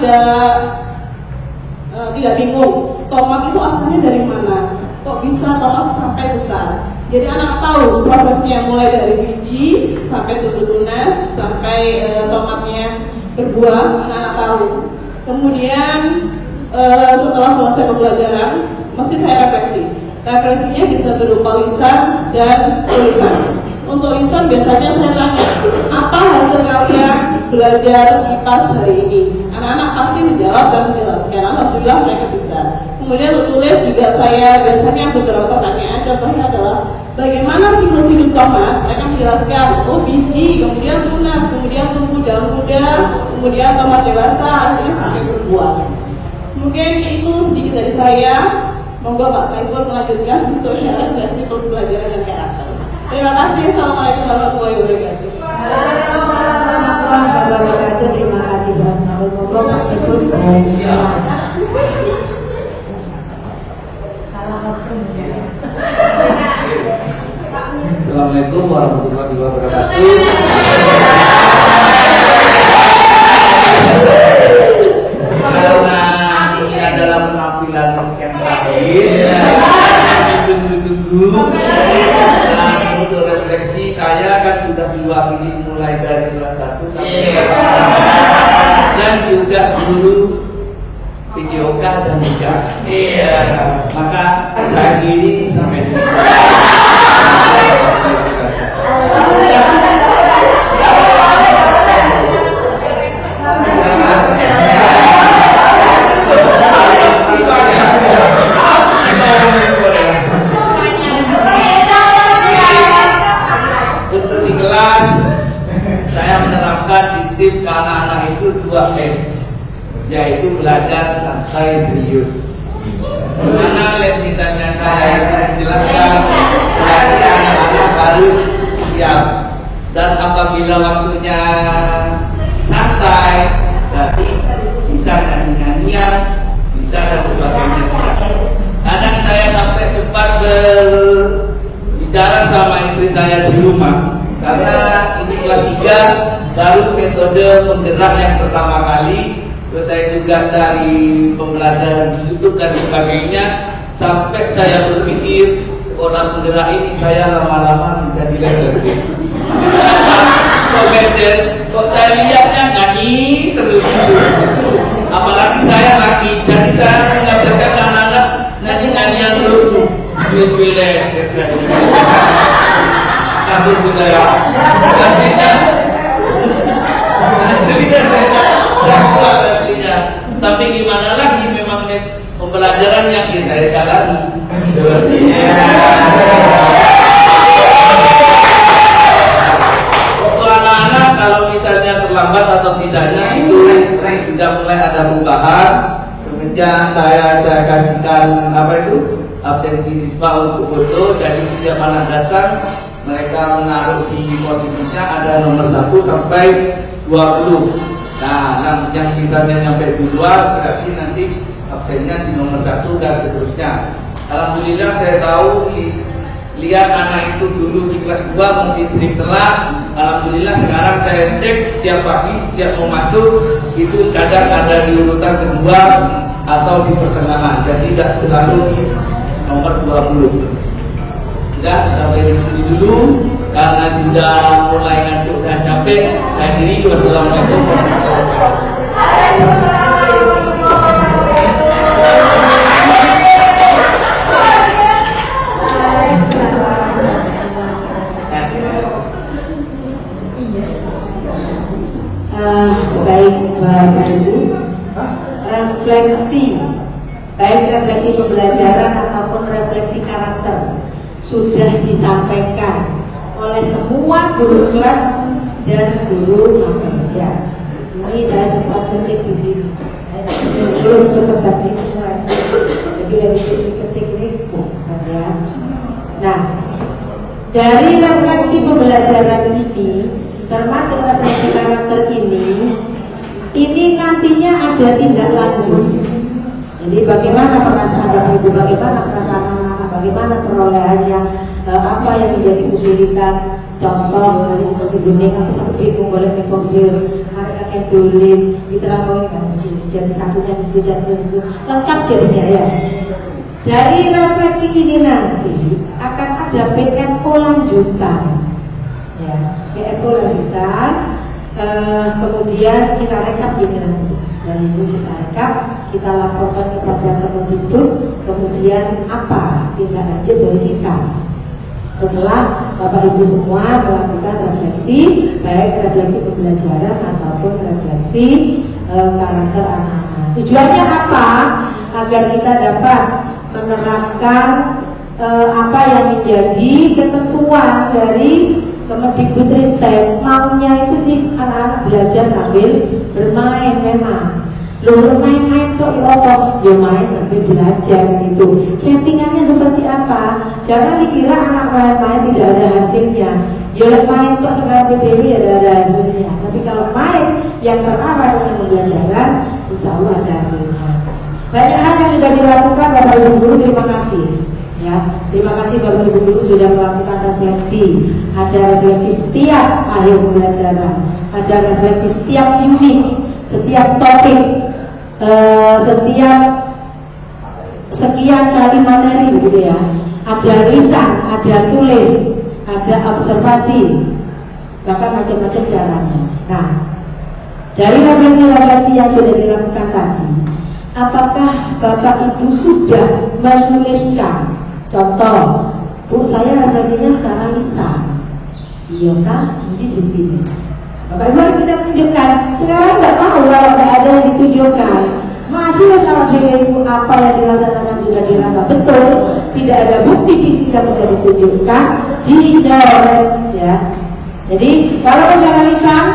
tidak bingung tomat itu asalnya dari mana, kok bisa tomat sampai besar. Jadi anak tahu prosesnya mulai dari biji sampai tumbuh tunas sampai tomatnya berbuah, anak tahu. Kemudian setelah selesai pembelajaran mesti saya refleksi. Refleksinya bisa berupa lisan dan tulisan. Untuk lisan biasanya saya tanya, apa hasil kalian belajar IPAS hari ini? Anak-anak pasti menjawab dan menjelaskan. Alhamdulillah mereka bisa. Kemudian untuk tulis juga saya biasanya beberapa pertanyaan. Contohnya adalah bagaimana siklus hidup tomat? Mereka menjelaskan, oh biji, kemudian tunas, kemudian tumbuh daun muda, kemudian tomat dewasa, akhirnya sampai berbuah. Mungkin itu sedikit dari saya. Monggo Pak Saiful melanjutkan untuk refleksi pembelajaran dan karakter. Terima kasih. Assalamualaikum warahmatullahi wabarakatuh. Warahmatullahi wabarakatuh. Terima kasih Bu Husna. Monggo Pak Saiful diperhatikan. Salam Assalamualaikum warahmatullahi wabarakatuh. Karena ini adalah penampilan yang terakhir, ditunggu-tunggu. Nah, untuk refleksi saya kan sudah diwakili mulai dari kelas 1 sampai kelas 4 dan juga guru video call dan nikah. Iya, maka saya gini sampai untuk di kelas saya menerapkan sistem ke anak-anak itu 2S, yaitu belajar santai serius. Mana misalnya saya itu menjelaskan berarti anak-anak harus siap, dan apabila waktunya santai berarti bisa nyanyi-nyanyian, bisa dan sebagainya. Kadang saya sampai sempat berbicara sama istri saya di rumah, karena ini kelas 3 baru metode penggerak yang pertama kali. Terus saya juga dari pembelajaran di YouTube dan sebagainya, sampai saya berpikir sekolah penggerak ini saya lama-lama menjadi leader. Kok saya lihatnya nyanyi terus itu. Apalagi saya laki, jadi saya mengajarkan anak-anak nyanyi-nyanyian terus. Pilih-pilih. Takut juga ya. Pastinya. Tapi gimana lagi, memang pembelajaran yang saya jalani seperti ini. Untuk anak-anak kalau misalnya terlambat atau tidaknya itu sudah mulai ada perubahan. Semenjak saya kasihkan absensi siswa untuk foto, jadi setiap anak datang mereka menaruh di posisinya ada nomor 1 sampai 20. Nah, yang misalnya nyampe duluan berarti nanti absennya di nomor 1 dan seterusnya. Alhamdulillah saya tahu lihat anak itu dulu di kelas 2 mungkin sering telat. Alhamdulillah sekarang saya cek setiap pagi setiap mau masuk itu kadang ada di urutan kedua atau di pertengahan. Jadi tidak selalu di nomor 20. Sudah sampai di sini dulu. Karena sudah mulai ngantuk dan capek, saya diri. Wassalamualaikum warahmatullahi wabarakatuh. Baik Bapak Ibu, refleksi, baik refleksi pembelajaran ataupun refleksi karakter sudah disampaikan oleh semua guru kelas dan guru ya. Ini saya sempat ketik di sini. Terus tetap ini semua. Jadi lebih ketik ini bukan ya. Nah, dari refleksi pembelajaran ini, termasuk refleksi karakter ini nantinya ada tindak lanjut. Jadi bagaimana perasaan Bapak Ibu, bagaimana perasaan anak-anak, bagaimana perolehannya, apa yang menjadi kesulitan, contoh seperti bening atau seperti bingung boleh dikombil, ada kakek tulis, diterangkan jadi satunya itu lengkap jadinya ya. Dari refleksi ini nanti akan ada PMO lanjutan, ya, PMO lanjutan. Kemudian kita rekap ini nanti. Dan itu kita rekap, kita laporkan kepada Kemendikbud, kemudian apa tindak lanjut dari kita. Setelah Bapak Ibu semua melakukan refleksi, baik refleksi pembelajaran ataupun refleksi karakter anak-anak. Tujuannya apa? Agar kita dapat menerapkan apa yang menjadi ketentuan dari Kemendikbudristek. Maunya itu sih anak-anak belajar sambil bermain memang. Lo bermain-main kok ya main sambil belajar gitu. Settingannya seperti apa? Jangan dikira anak main-main tidak ada hasilnya. Ya main kok sekarang PDW ada hasilnya. Tapi kalau main yang terarah dengan pembelajaran, insya Allah ada hasilnya. Banyak hal yang sudah dilakukan Bapak Ibu Guru, terima kasih. Ya, terima kasih Bapak Ibu Guru sudah melakukan refleksi. Ada refleksi setiap akhir pembelajaran, ada refleksi setiap unit, setiap topik, setiap sekian kali materi begitu ya. Ada lisan, ada tulis, ada observasi, bahkan macam-macam caranya. Nah, dari refleksi-refleksi yang sudah dilakukan tadi, apakah Bapak Ibu sudah menuliskan? Contoh, Bu, saya refleksinya secara lisan. Iya kan? Ini buktinya. Bapak Ibu harus kita tunjukkan. Sekarang nggak mau kalau nggak ada yang ditunjukkan. Masih salah dirimu apa yang dirasakan sudah dirasa betul. Tidak ada bukti fisik yang bisa ditunjukkan, dicoret ya. Jadi kalau secara lisan,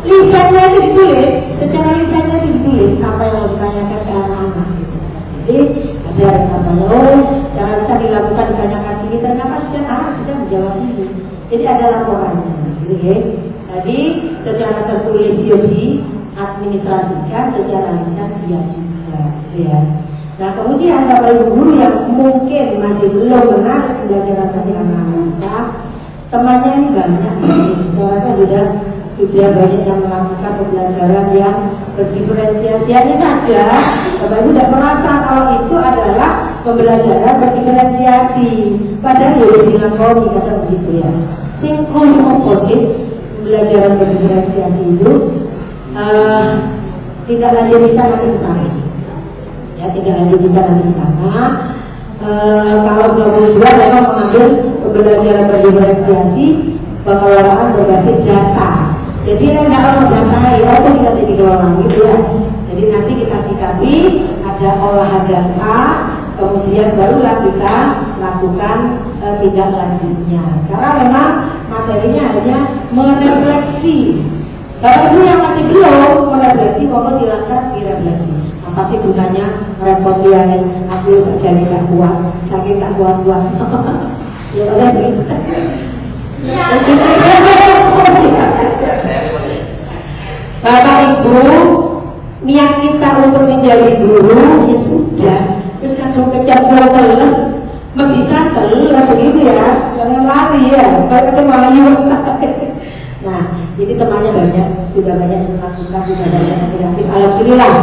lisannya itu ditulis, secara lisannya itu ditulis apa yang ditanyakan ke anak-anak. Gitu. Jadi ada yang namanya, secara lisan dilakukan ditanyakan ini, ternyata setiap anak sudah menjawab ini. Jadi ada laporannya. Gitu, ya. Jadi secara tertulis dia diadministrasikan, secara lisan dia juga. Ya. Nah kemudian Bapak Ibu guru yang mungkin masih belum menarik pembelajaran bagi anak-anak kita, temannya ini banyak. Saya rasa sudah banyak yang melakukan pembelajaran yang berdiferensiasi. Hanya saja Bapak Ibu tidak merasa kalau itu adalah pembelajaran berdiferensiasi. Padahal ya istilah komi kadang begitu ya. Sinkron komposit pembelajaran berdiferensiasi itu tidak lanjut kita nanti ke sana. Ya, tidak lanjut kita nanti ke sana. Kalau selama 2 saya mau mengambil pembelajaran berdiferensiasi pengelolaan berbasis data. Jadi yang tidak orang datai, apa sih nanti dikelola gitu ya. Jadi nanti kita sikapi ada olahan data, kemudian barulah kita lakukan tindak lanjutnya. Sekarang memang materinya hanya merefleksi. Bapak Ibu yang masih belum merefleksi, monggo silakan direfleksi. Apa sih gunanya repot dia nih? Aku saja tidak kuat, sakit tak kuat-kuat. Ya oleh begitu. Bapak Ibu, niat kita untuk menjadi guru ya sudah. Terus kadang kecampur teles, mesisa teles gitu ya, jangan lari ya, kayak malah. Nah, jadi temannya banyak, sudah banyak yang melakukan, sudah banyak yang kreatif. Alhamdulillah,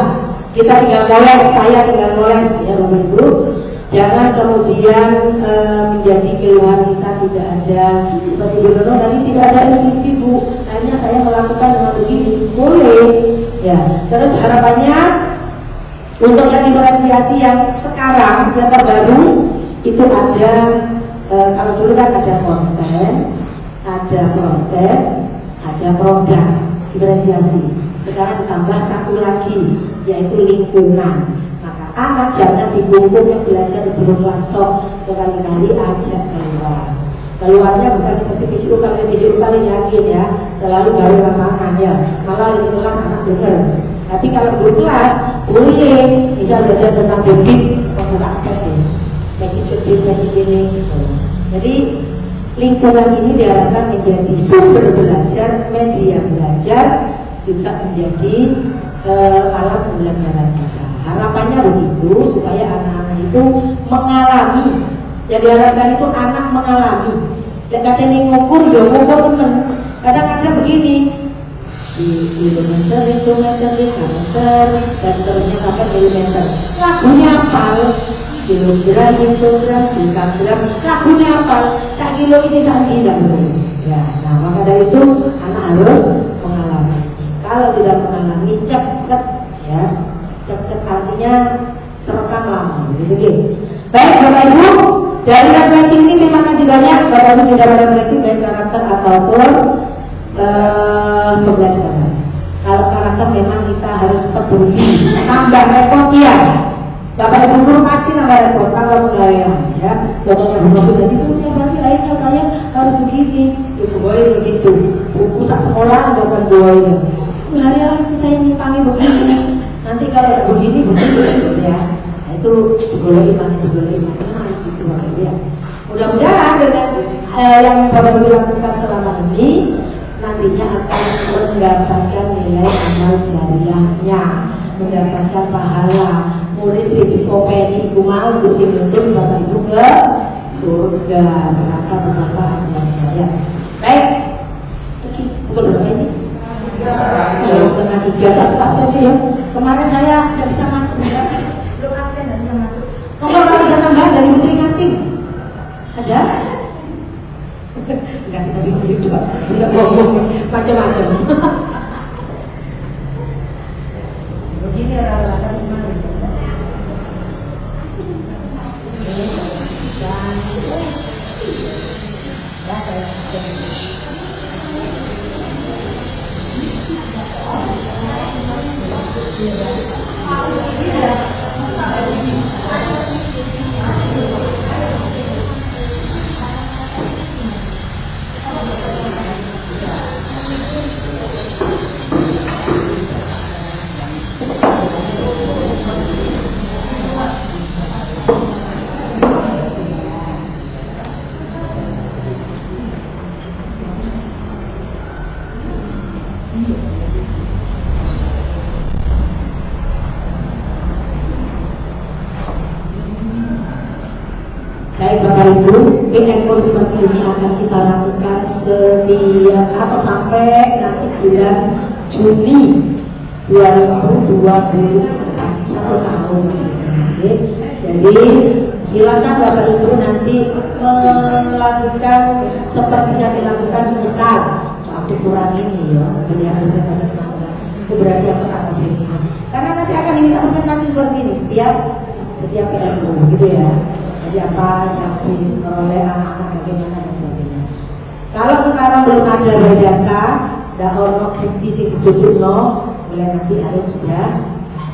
kita tinggal moles, saya tinggal moles ya Bapak Ibu. Jangan kemudian menjadi keluhan kita tidak ada seperti dulu tadi tidak ada SST Bu. Hanya saya melakukan dengan begini, boleh ya. Terus harapannya untuk yang diferensiasi yang sekarang yang terbaru itu ada kalau dulu kan ada konten, ada proses, ada produk diferensiasi. Sekarang ditambah satu lagi yaitu lingkungan. Anak jangan dibungkuk yang belajar di kelas tok, sekali-kali ajak keluar. Keluarnya bukan seperti PJU kali yakin ya, selalu baru makan ya, malah di kelas anak dengar. Tapi kalau di kelas boleh bisa belajar tentang bibit penggunaan teknis, teknik ini. Jadi lingkungan ini diharapkan menjadi sumber belajar, media belajar, juga menjadi alat pembelajaran kita. Harapannya begitu supaya anak-anak itu mengalami. Yang diharapkan itu anak mengalami. Dan katanya ngukur, ya ngukur temen. Kadang-kadang begini, kilometer, liter, dan seterusnya sampai milimeter. Lagunya apa? Kilogram, dekagram. Lagunya apa? 1 kilo isi 1 kilo. Ya, nah maka dari itu anak harus mengalami. Kalau sudah mengalami cepat, ya. Cepat artinya terekam lama, gitu. Baik Bapak Ibu, dari refleksi ini terima kasih banyak Bapak Ibu sudah merefleksi baik karakter ataupun pembelajaran. Kalau karakter memang kita harus peduli, tambah repot ya. Bapak Ibu guru pasti tambah repot, tambah penilaian ya. Pokoknya buku tadi semuanya berarti lainnya saya harus begini, boleh begitu. Buku sak sekolah bukan boleh. Hari-hari saya nyimpangi begini. Nanti kalau begini ya, nah, itu boleh iman harus itu ya. Mudah-mudahan dengan yang Bapak Ibu lakukan selama ini nantinya akan mendapatkan nilai amal jariahnya, mendapatkan pahala. Murid sing kopeni iku mau sing nuntun Bapak Ibu ke surga, merasa betapa amal saya. Baik, pukul berapa ini? Setengah 3 satu absen sih ya. Kemarin saya tidak bisa masuk ya. Belum absen dan bisa masuk. Nomor kalau ada tambahan dari Putri Katim ada? Enggak, kita bingung juga. Tidak bohong macam-macam. Begini orang-orang semangat. Ibu, PMO seperti ini akan kita lakukan setiap atau sampai nanti bulan Juni 2024, 1 tahun. Jadi silakan Bapak Ibu nanti melakukan seperti yang dilakukan, misal waktu kurang ini ya, melihat presentasi itu berarti aku akan ini. Karena nanti akan diminta presentasi seperti ini setiap PMO gitu ya. Jadi apa yang diperoleh anak-anak bagaimana dan sebagainya. Kalau sekarang belum ada data, dah ono bukti sing ditutupno, mulai nanti harus sudah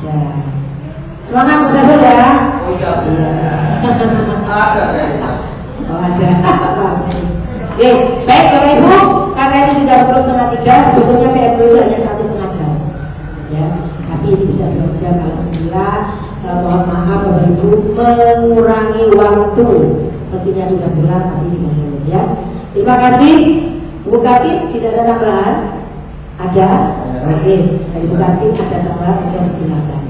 ada. Semangat bersama ya. Oh iya. Ada ya. Oh ada. Oke, baik Bapak Ibu, karena ini sudah pukul 2:30, sebetulnya PMO itu hanya 1,5 jam. Ya, tapi bisa 2 jam. Alhamdulillah. Mohon maaf Bapak Ibu mengurangi waktu, mestinya sudah pulang tapi dibangun ya. Terima kasih Bu Kapit, tidak ada tambahan? Ada? Oke, dari Bu Kapit ada tambahan, dan silakan.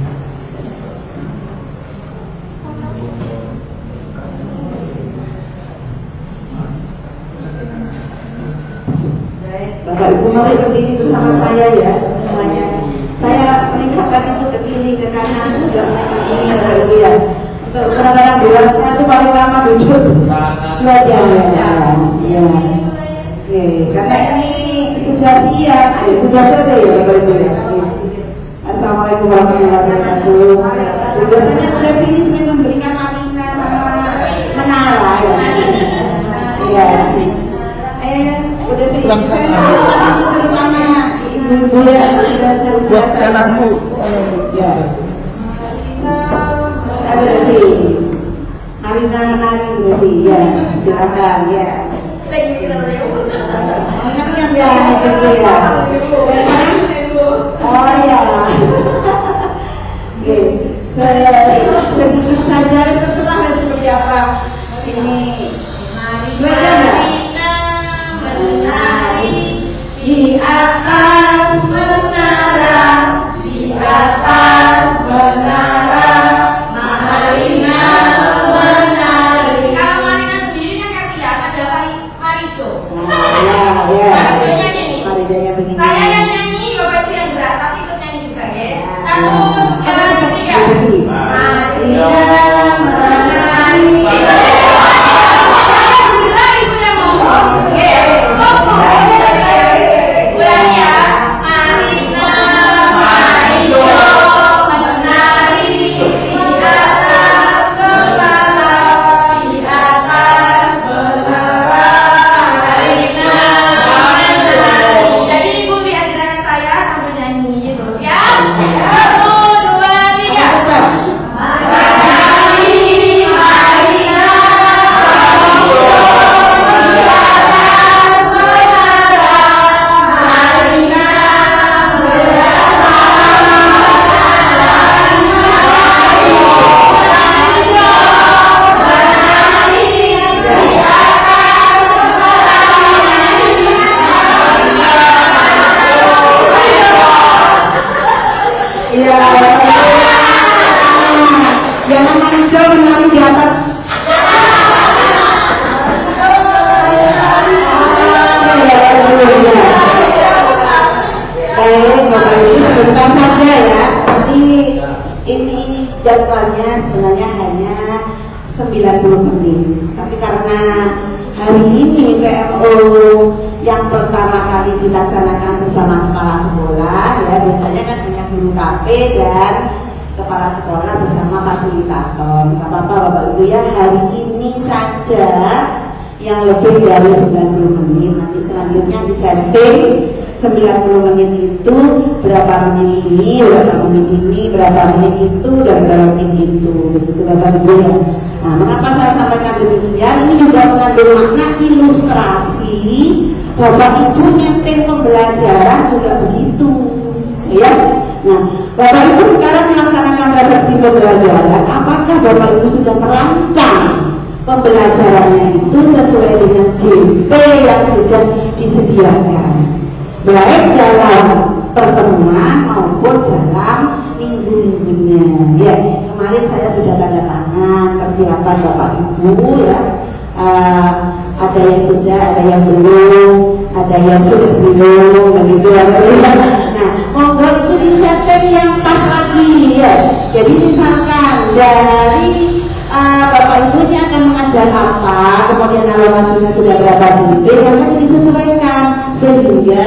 Bapak Ibu mari berdiri bersama saya ya semuanya. Saya meningkatkan itu ke kiri ke kanan juga ini Bapak Ibu ya. Untuk kadang-kadang bilang saya itu paling lama duduk. Belajar ya. Ya. Oke, karena ini sudah siap, sudah selesai ya Bapak Ibu ya. Assalamualaikum warahmatullahi wabarakatuh. Biasanya sudah finish memberikan marina sama menara ya. Iya. Udah Pulang sana. Ibu ya, Buatkan aku. ya. Ada berarti Marina nari berarti ya, silakan ya. Ingat ya, ya. Oh ya. Oke, sedikit saja terserah seperti apa ini. Di atas menara, di atas menara, Marina menari. Kalau Marina sendiri kan kasihan, ada Marijo. Ya. Marijanya begini. Saya yang nyanyi, Bapak Ibu yang berat, tapi ikut nyanyi juga ya. 1, 2, 3. Marina menari. Ibu yang ngomong. Jadwalnya sebenarnya hanya 90 menit. Tapi karena hari ini PMO yang pertama kali dilaksanakan bersama kepala sekolah, ya biasanya kan hanya guru KP dan kepala sekolah bersama fasilitator. Tidak apa-apa Bapak Ibu ya, hari ini saja yang lebih dari 90 menit. Nanti selanjutnya disetting 90 menit itu berapa menit ini, berapa menit ini, berapa menit itu, dan berapa menit itu, begitu Bapak Ibu ya. Nah, mengapa saya sampaikan demikian? Ini juga mengandung makna ilustrasi Bapak Ibu nyetir pembelajaran juga begitu, ya. Nah, Bapak Ibu sekarang melaksanakan refleksi pembelajaran. Apakah Bapak Ibu sudah merancang pembelajarannya itu sesuai dengan JP yang sudah disediakan, baik dalam pertemuan maupun dalam minggu-minggunya. Ya, kemarin saya sudah tanda tangan persiapan Bapak Ibu ya. ada yang sudah, ada yang belum, ada yang sudah belum, begitu ya. Nah, monggo itu disetting yang pas lagi ya. Jadi misalkan dari Bapak Ibunya akan mengajar apa, kemudian alokasinya sudah berapa JP, maka disesuaikan sehingga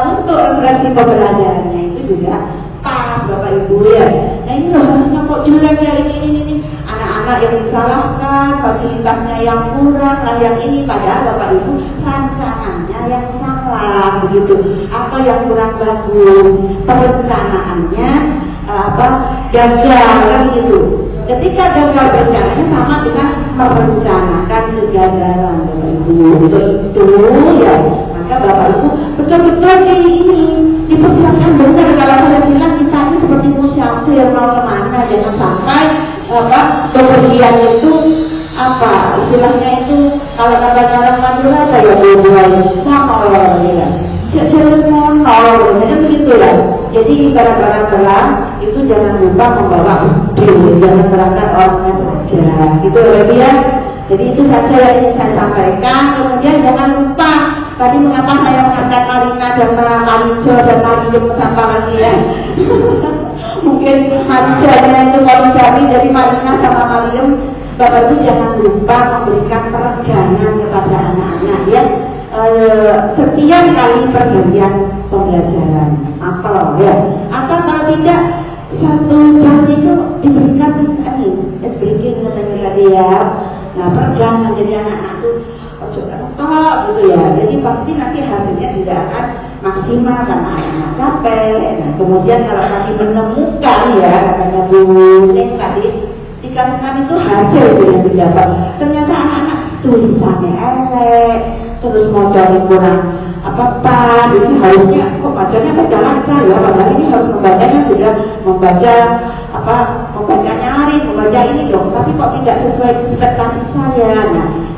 untuk referensi pembelajarannya itu juga pas Bapak Ibu ya. Nah ini loh harusnya kok jelek ya ini anak-anak yang disalahkan, fasilitasnya yang kurang, lah yang ini, padahal Bapak Ibu rancangannya yang salah begitu, atau yang kurang bagus, perencanaannya gagal kan gitu. Ketika gagal berencananya sama dengan merencanakan kegagalan Bapak Ibu. Untuk itu ya, maka Bapak Ibu betul-betul ini dipersiapkan benar. Kalau saya bilang kita ini seperti musafir mau kemana, jangan sampai bepergian itu istilahnya itu kalau kata orang Madura saya buat sama orang ya. Jangan monol, kan begitu ya. Jadi barang-barang itu jangan lupa membawa udil, jangan berangkat orangnya saja, gitu ya. Jadi itu saja yang ingin saya sampaikan. Kemudian jangan lupa tadi mengapa saya mengangkat Marina dan Marijo dan Marijem siapa lagi ya? Mungkin Marijanya itu kalau kami jadi Marina sama Marijem. Bapak Ibu jangan lupa memberikan peregangan kepada anak-anak ya. Setiap kali pergantian pembelajaran apel ya, atau kalau tidak 1 jam itu diberikan es breaking katanya tadi ya. Nah peregangan jadi anak-anak itu ojo kentok gitu ya, jadi pasti nanti hasilnya tidak akan maksimal karena anak-anak capek. Nah kemudian kalau tadi menemukan ya katanya Bu Ning tadi di kelas 6 itu hasil yang didapat, ternyata anak-anak tulisannya elek, terus motornya kurang apa-apa, jadi harusnya kok bacanya baca lancar ya, padahal ini harus membacanya sudah membaca membaca nyaris, membaca ini dong, tapi kok tidak sesuai ekspektasi saya.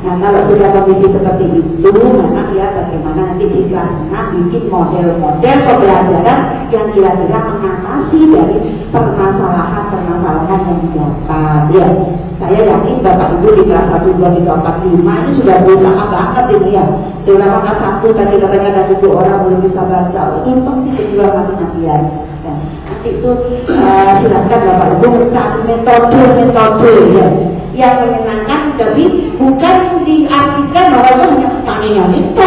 Nah kalau sudah kondisi seperti itu, maka ya bagaimana nanti di kelas 6 bikin model-model pembelajaran yang kira-kira mengatasi dari permasalahan-permasalahan yang didapat ya. Saya yakin Bapak Ibu di kelas 1, 2, 3, 4, 5 ini sudah berusaha banget ini ya. Dalam kelas 1 tadi katanya ada 7 orang belum bisa baca, ini pasti kedua mati-matian. Nah, nanti itu silakan Bapak Ibu mencari metode ya yang menyenangkan, tapi bukan diartikan bahwa itu hanya pertanyaan itu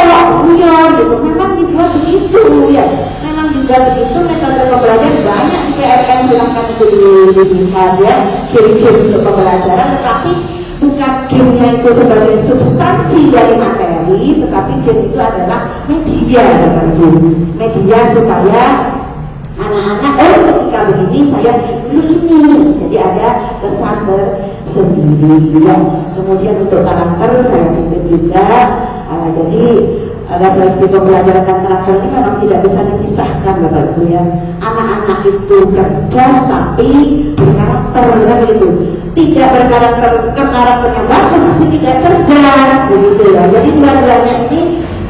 ya gitu. Memang dibuat begitu ya. Memang juga begitu metode pembelajaran banyak di PRN, silahkan itu dilihat ya, game-game untuk pembelajaran, tetapi bukan gamenya itu sebagai substansi dari materi, tetapi game itu adalah media media supaya anak-anak ketika begini saya ini, jadi ada kesan tersendiri ya. Kemudian untuk karakter saya pikir juga jadi refleksi pembelajaran dan karakter ini memang tidak bisa dipisahkan Bapak Ibu ya. Anak-anak itu cerdas tapi berkarakter kan gitu. Tidak berkarakter, karakternya bagus tapi tidak cerdas begitu ya. Jadi dua-duanya ini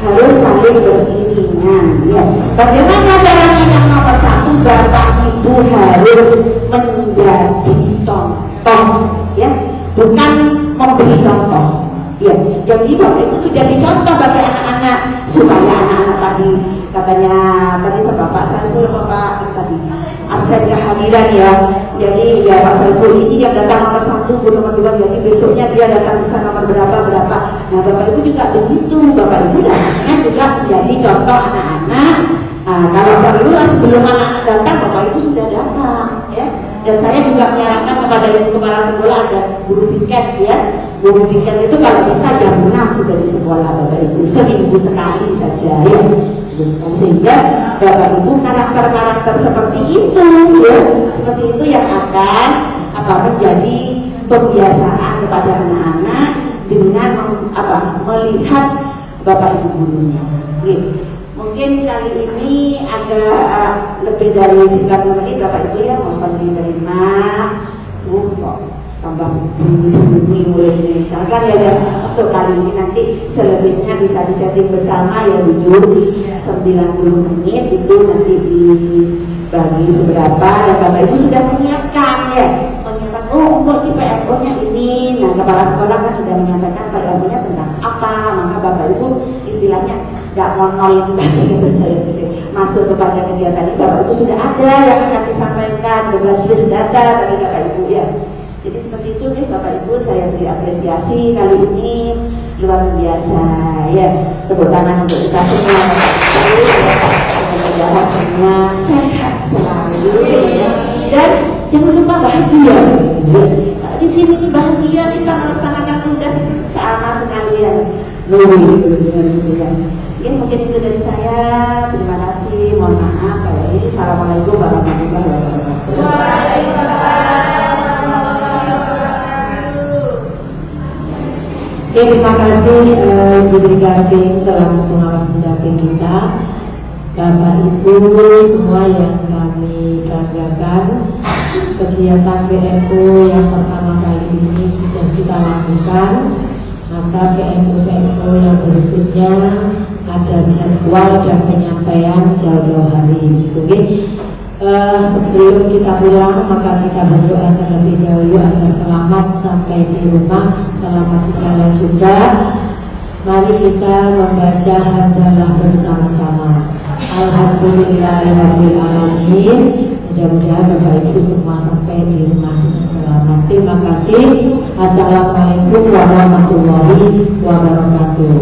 harus saling beriringan ya. Bagaimana caranya? Yang nomor 1, Bapak Ibu harus menjadi contoh ya, bukan memberi contoh ya. Jadi Bapak Ibu jadi contoh bagi anak-anak supaya anak-anak tadi katanya tadi Bapak Saiful tadi absen kehadiran ya. Jadi ya Pak Saiful ini yang datang nomor 1, nomor 2, jadi besoknya dia datang bisa nomor berapa. Nah Bapak Ibu juga begitu, Bapak Ibu datangnya juga menjadi contoh anak-anak. Kalau perlu sebelum anak-anak datang Bapak Ibu sudah datang ya. Dan saya juga menyarankan kepada ibu kepala sekolah ada guru piket ya. Guru piket itu kalau bisa jam 6 sudah di sekolah Bapak Ibu, seminggu sekali saja ya. Sehingga Bapak Ibu karakter-karakter seperti itu ya, seperti itu yang akan menjadi pembiasaan kepada anak-anak dengan melihat Bapak Ibu gurunya. Gitu. Mungkin kali ini agak lebih dari 9 menit Bapak Ibu ya, mohon diterima. Kok tambah bunyi mulai misalkan ya untuk kali ini, nanti selebihnya bisa disetting bersama ya duduk 90 menit itu nanti dibagi seberapa dan Bapak Ibu sudah menyiapkan ya, menyiapkan kok di PRO nya ini. Nah kepala sekolah kan sudah menyampaikan PRO nol itu masuk kepada kegiatan ini. Bapak Ibu sudah ada yang akan disampaikan berbasis data bagi Bapak Ibu ya. Jadi seperti itu nih Bapak Ibu, saya beri apresiasi kali ini luar biasa ya. Tepuk tangan untuk kita semua. Semoga semua sehat selalu ya. Dan jangan lupa bahagia. Di sini bahagia kita melaksanakan tugas sama sekali ya. Ya, mungkin itu dari saya. Terima kasih. Mohon maaf kalau ini. Assalamualaikum warahmatullahi wabarakatuh. Terima kasih Ibu Brigadir selaku pengawas pendamping kita, Bapak Ibu semua yang kami banggakan. Kegiatan PMO yang pertama kali ini sudah kita lakukan, maka PMO yang berikutnya ada jadwal dan penyampaian jauh-jauh hari. Oke. Sebelum kita pulang maka kita berdoa terlebih dahulu agar selamat sampai di rumah, selamat jalan juga. Mari kita membaca hamdalah bersama-sama. Alhamdulillahirabbil alamin. Mudah-mudahan Bapak Ibu semua sampai di rumah dengan selamat. Terima kasih. Assalamualaikum warahmatullahi wabarakatuh.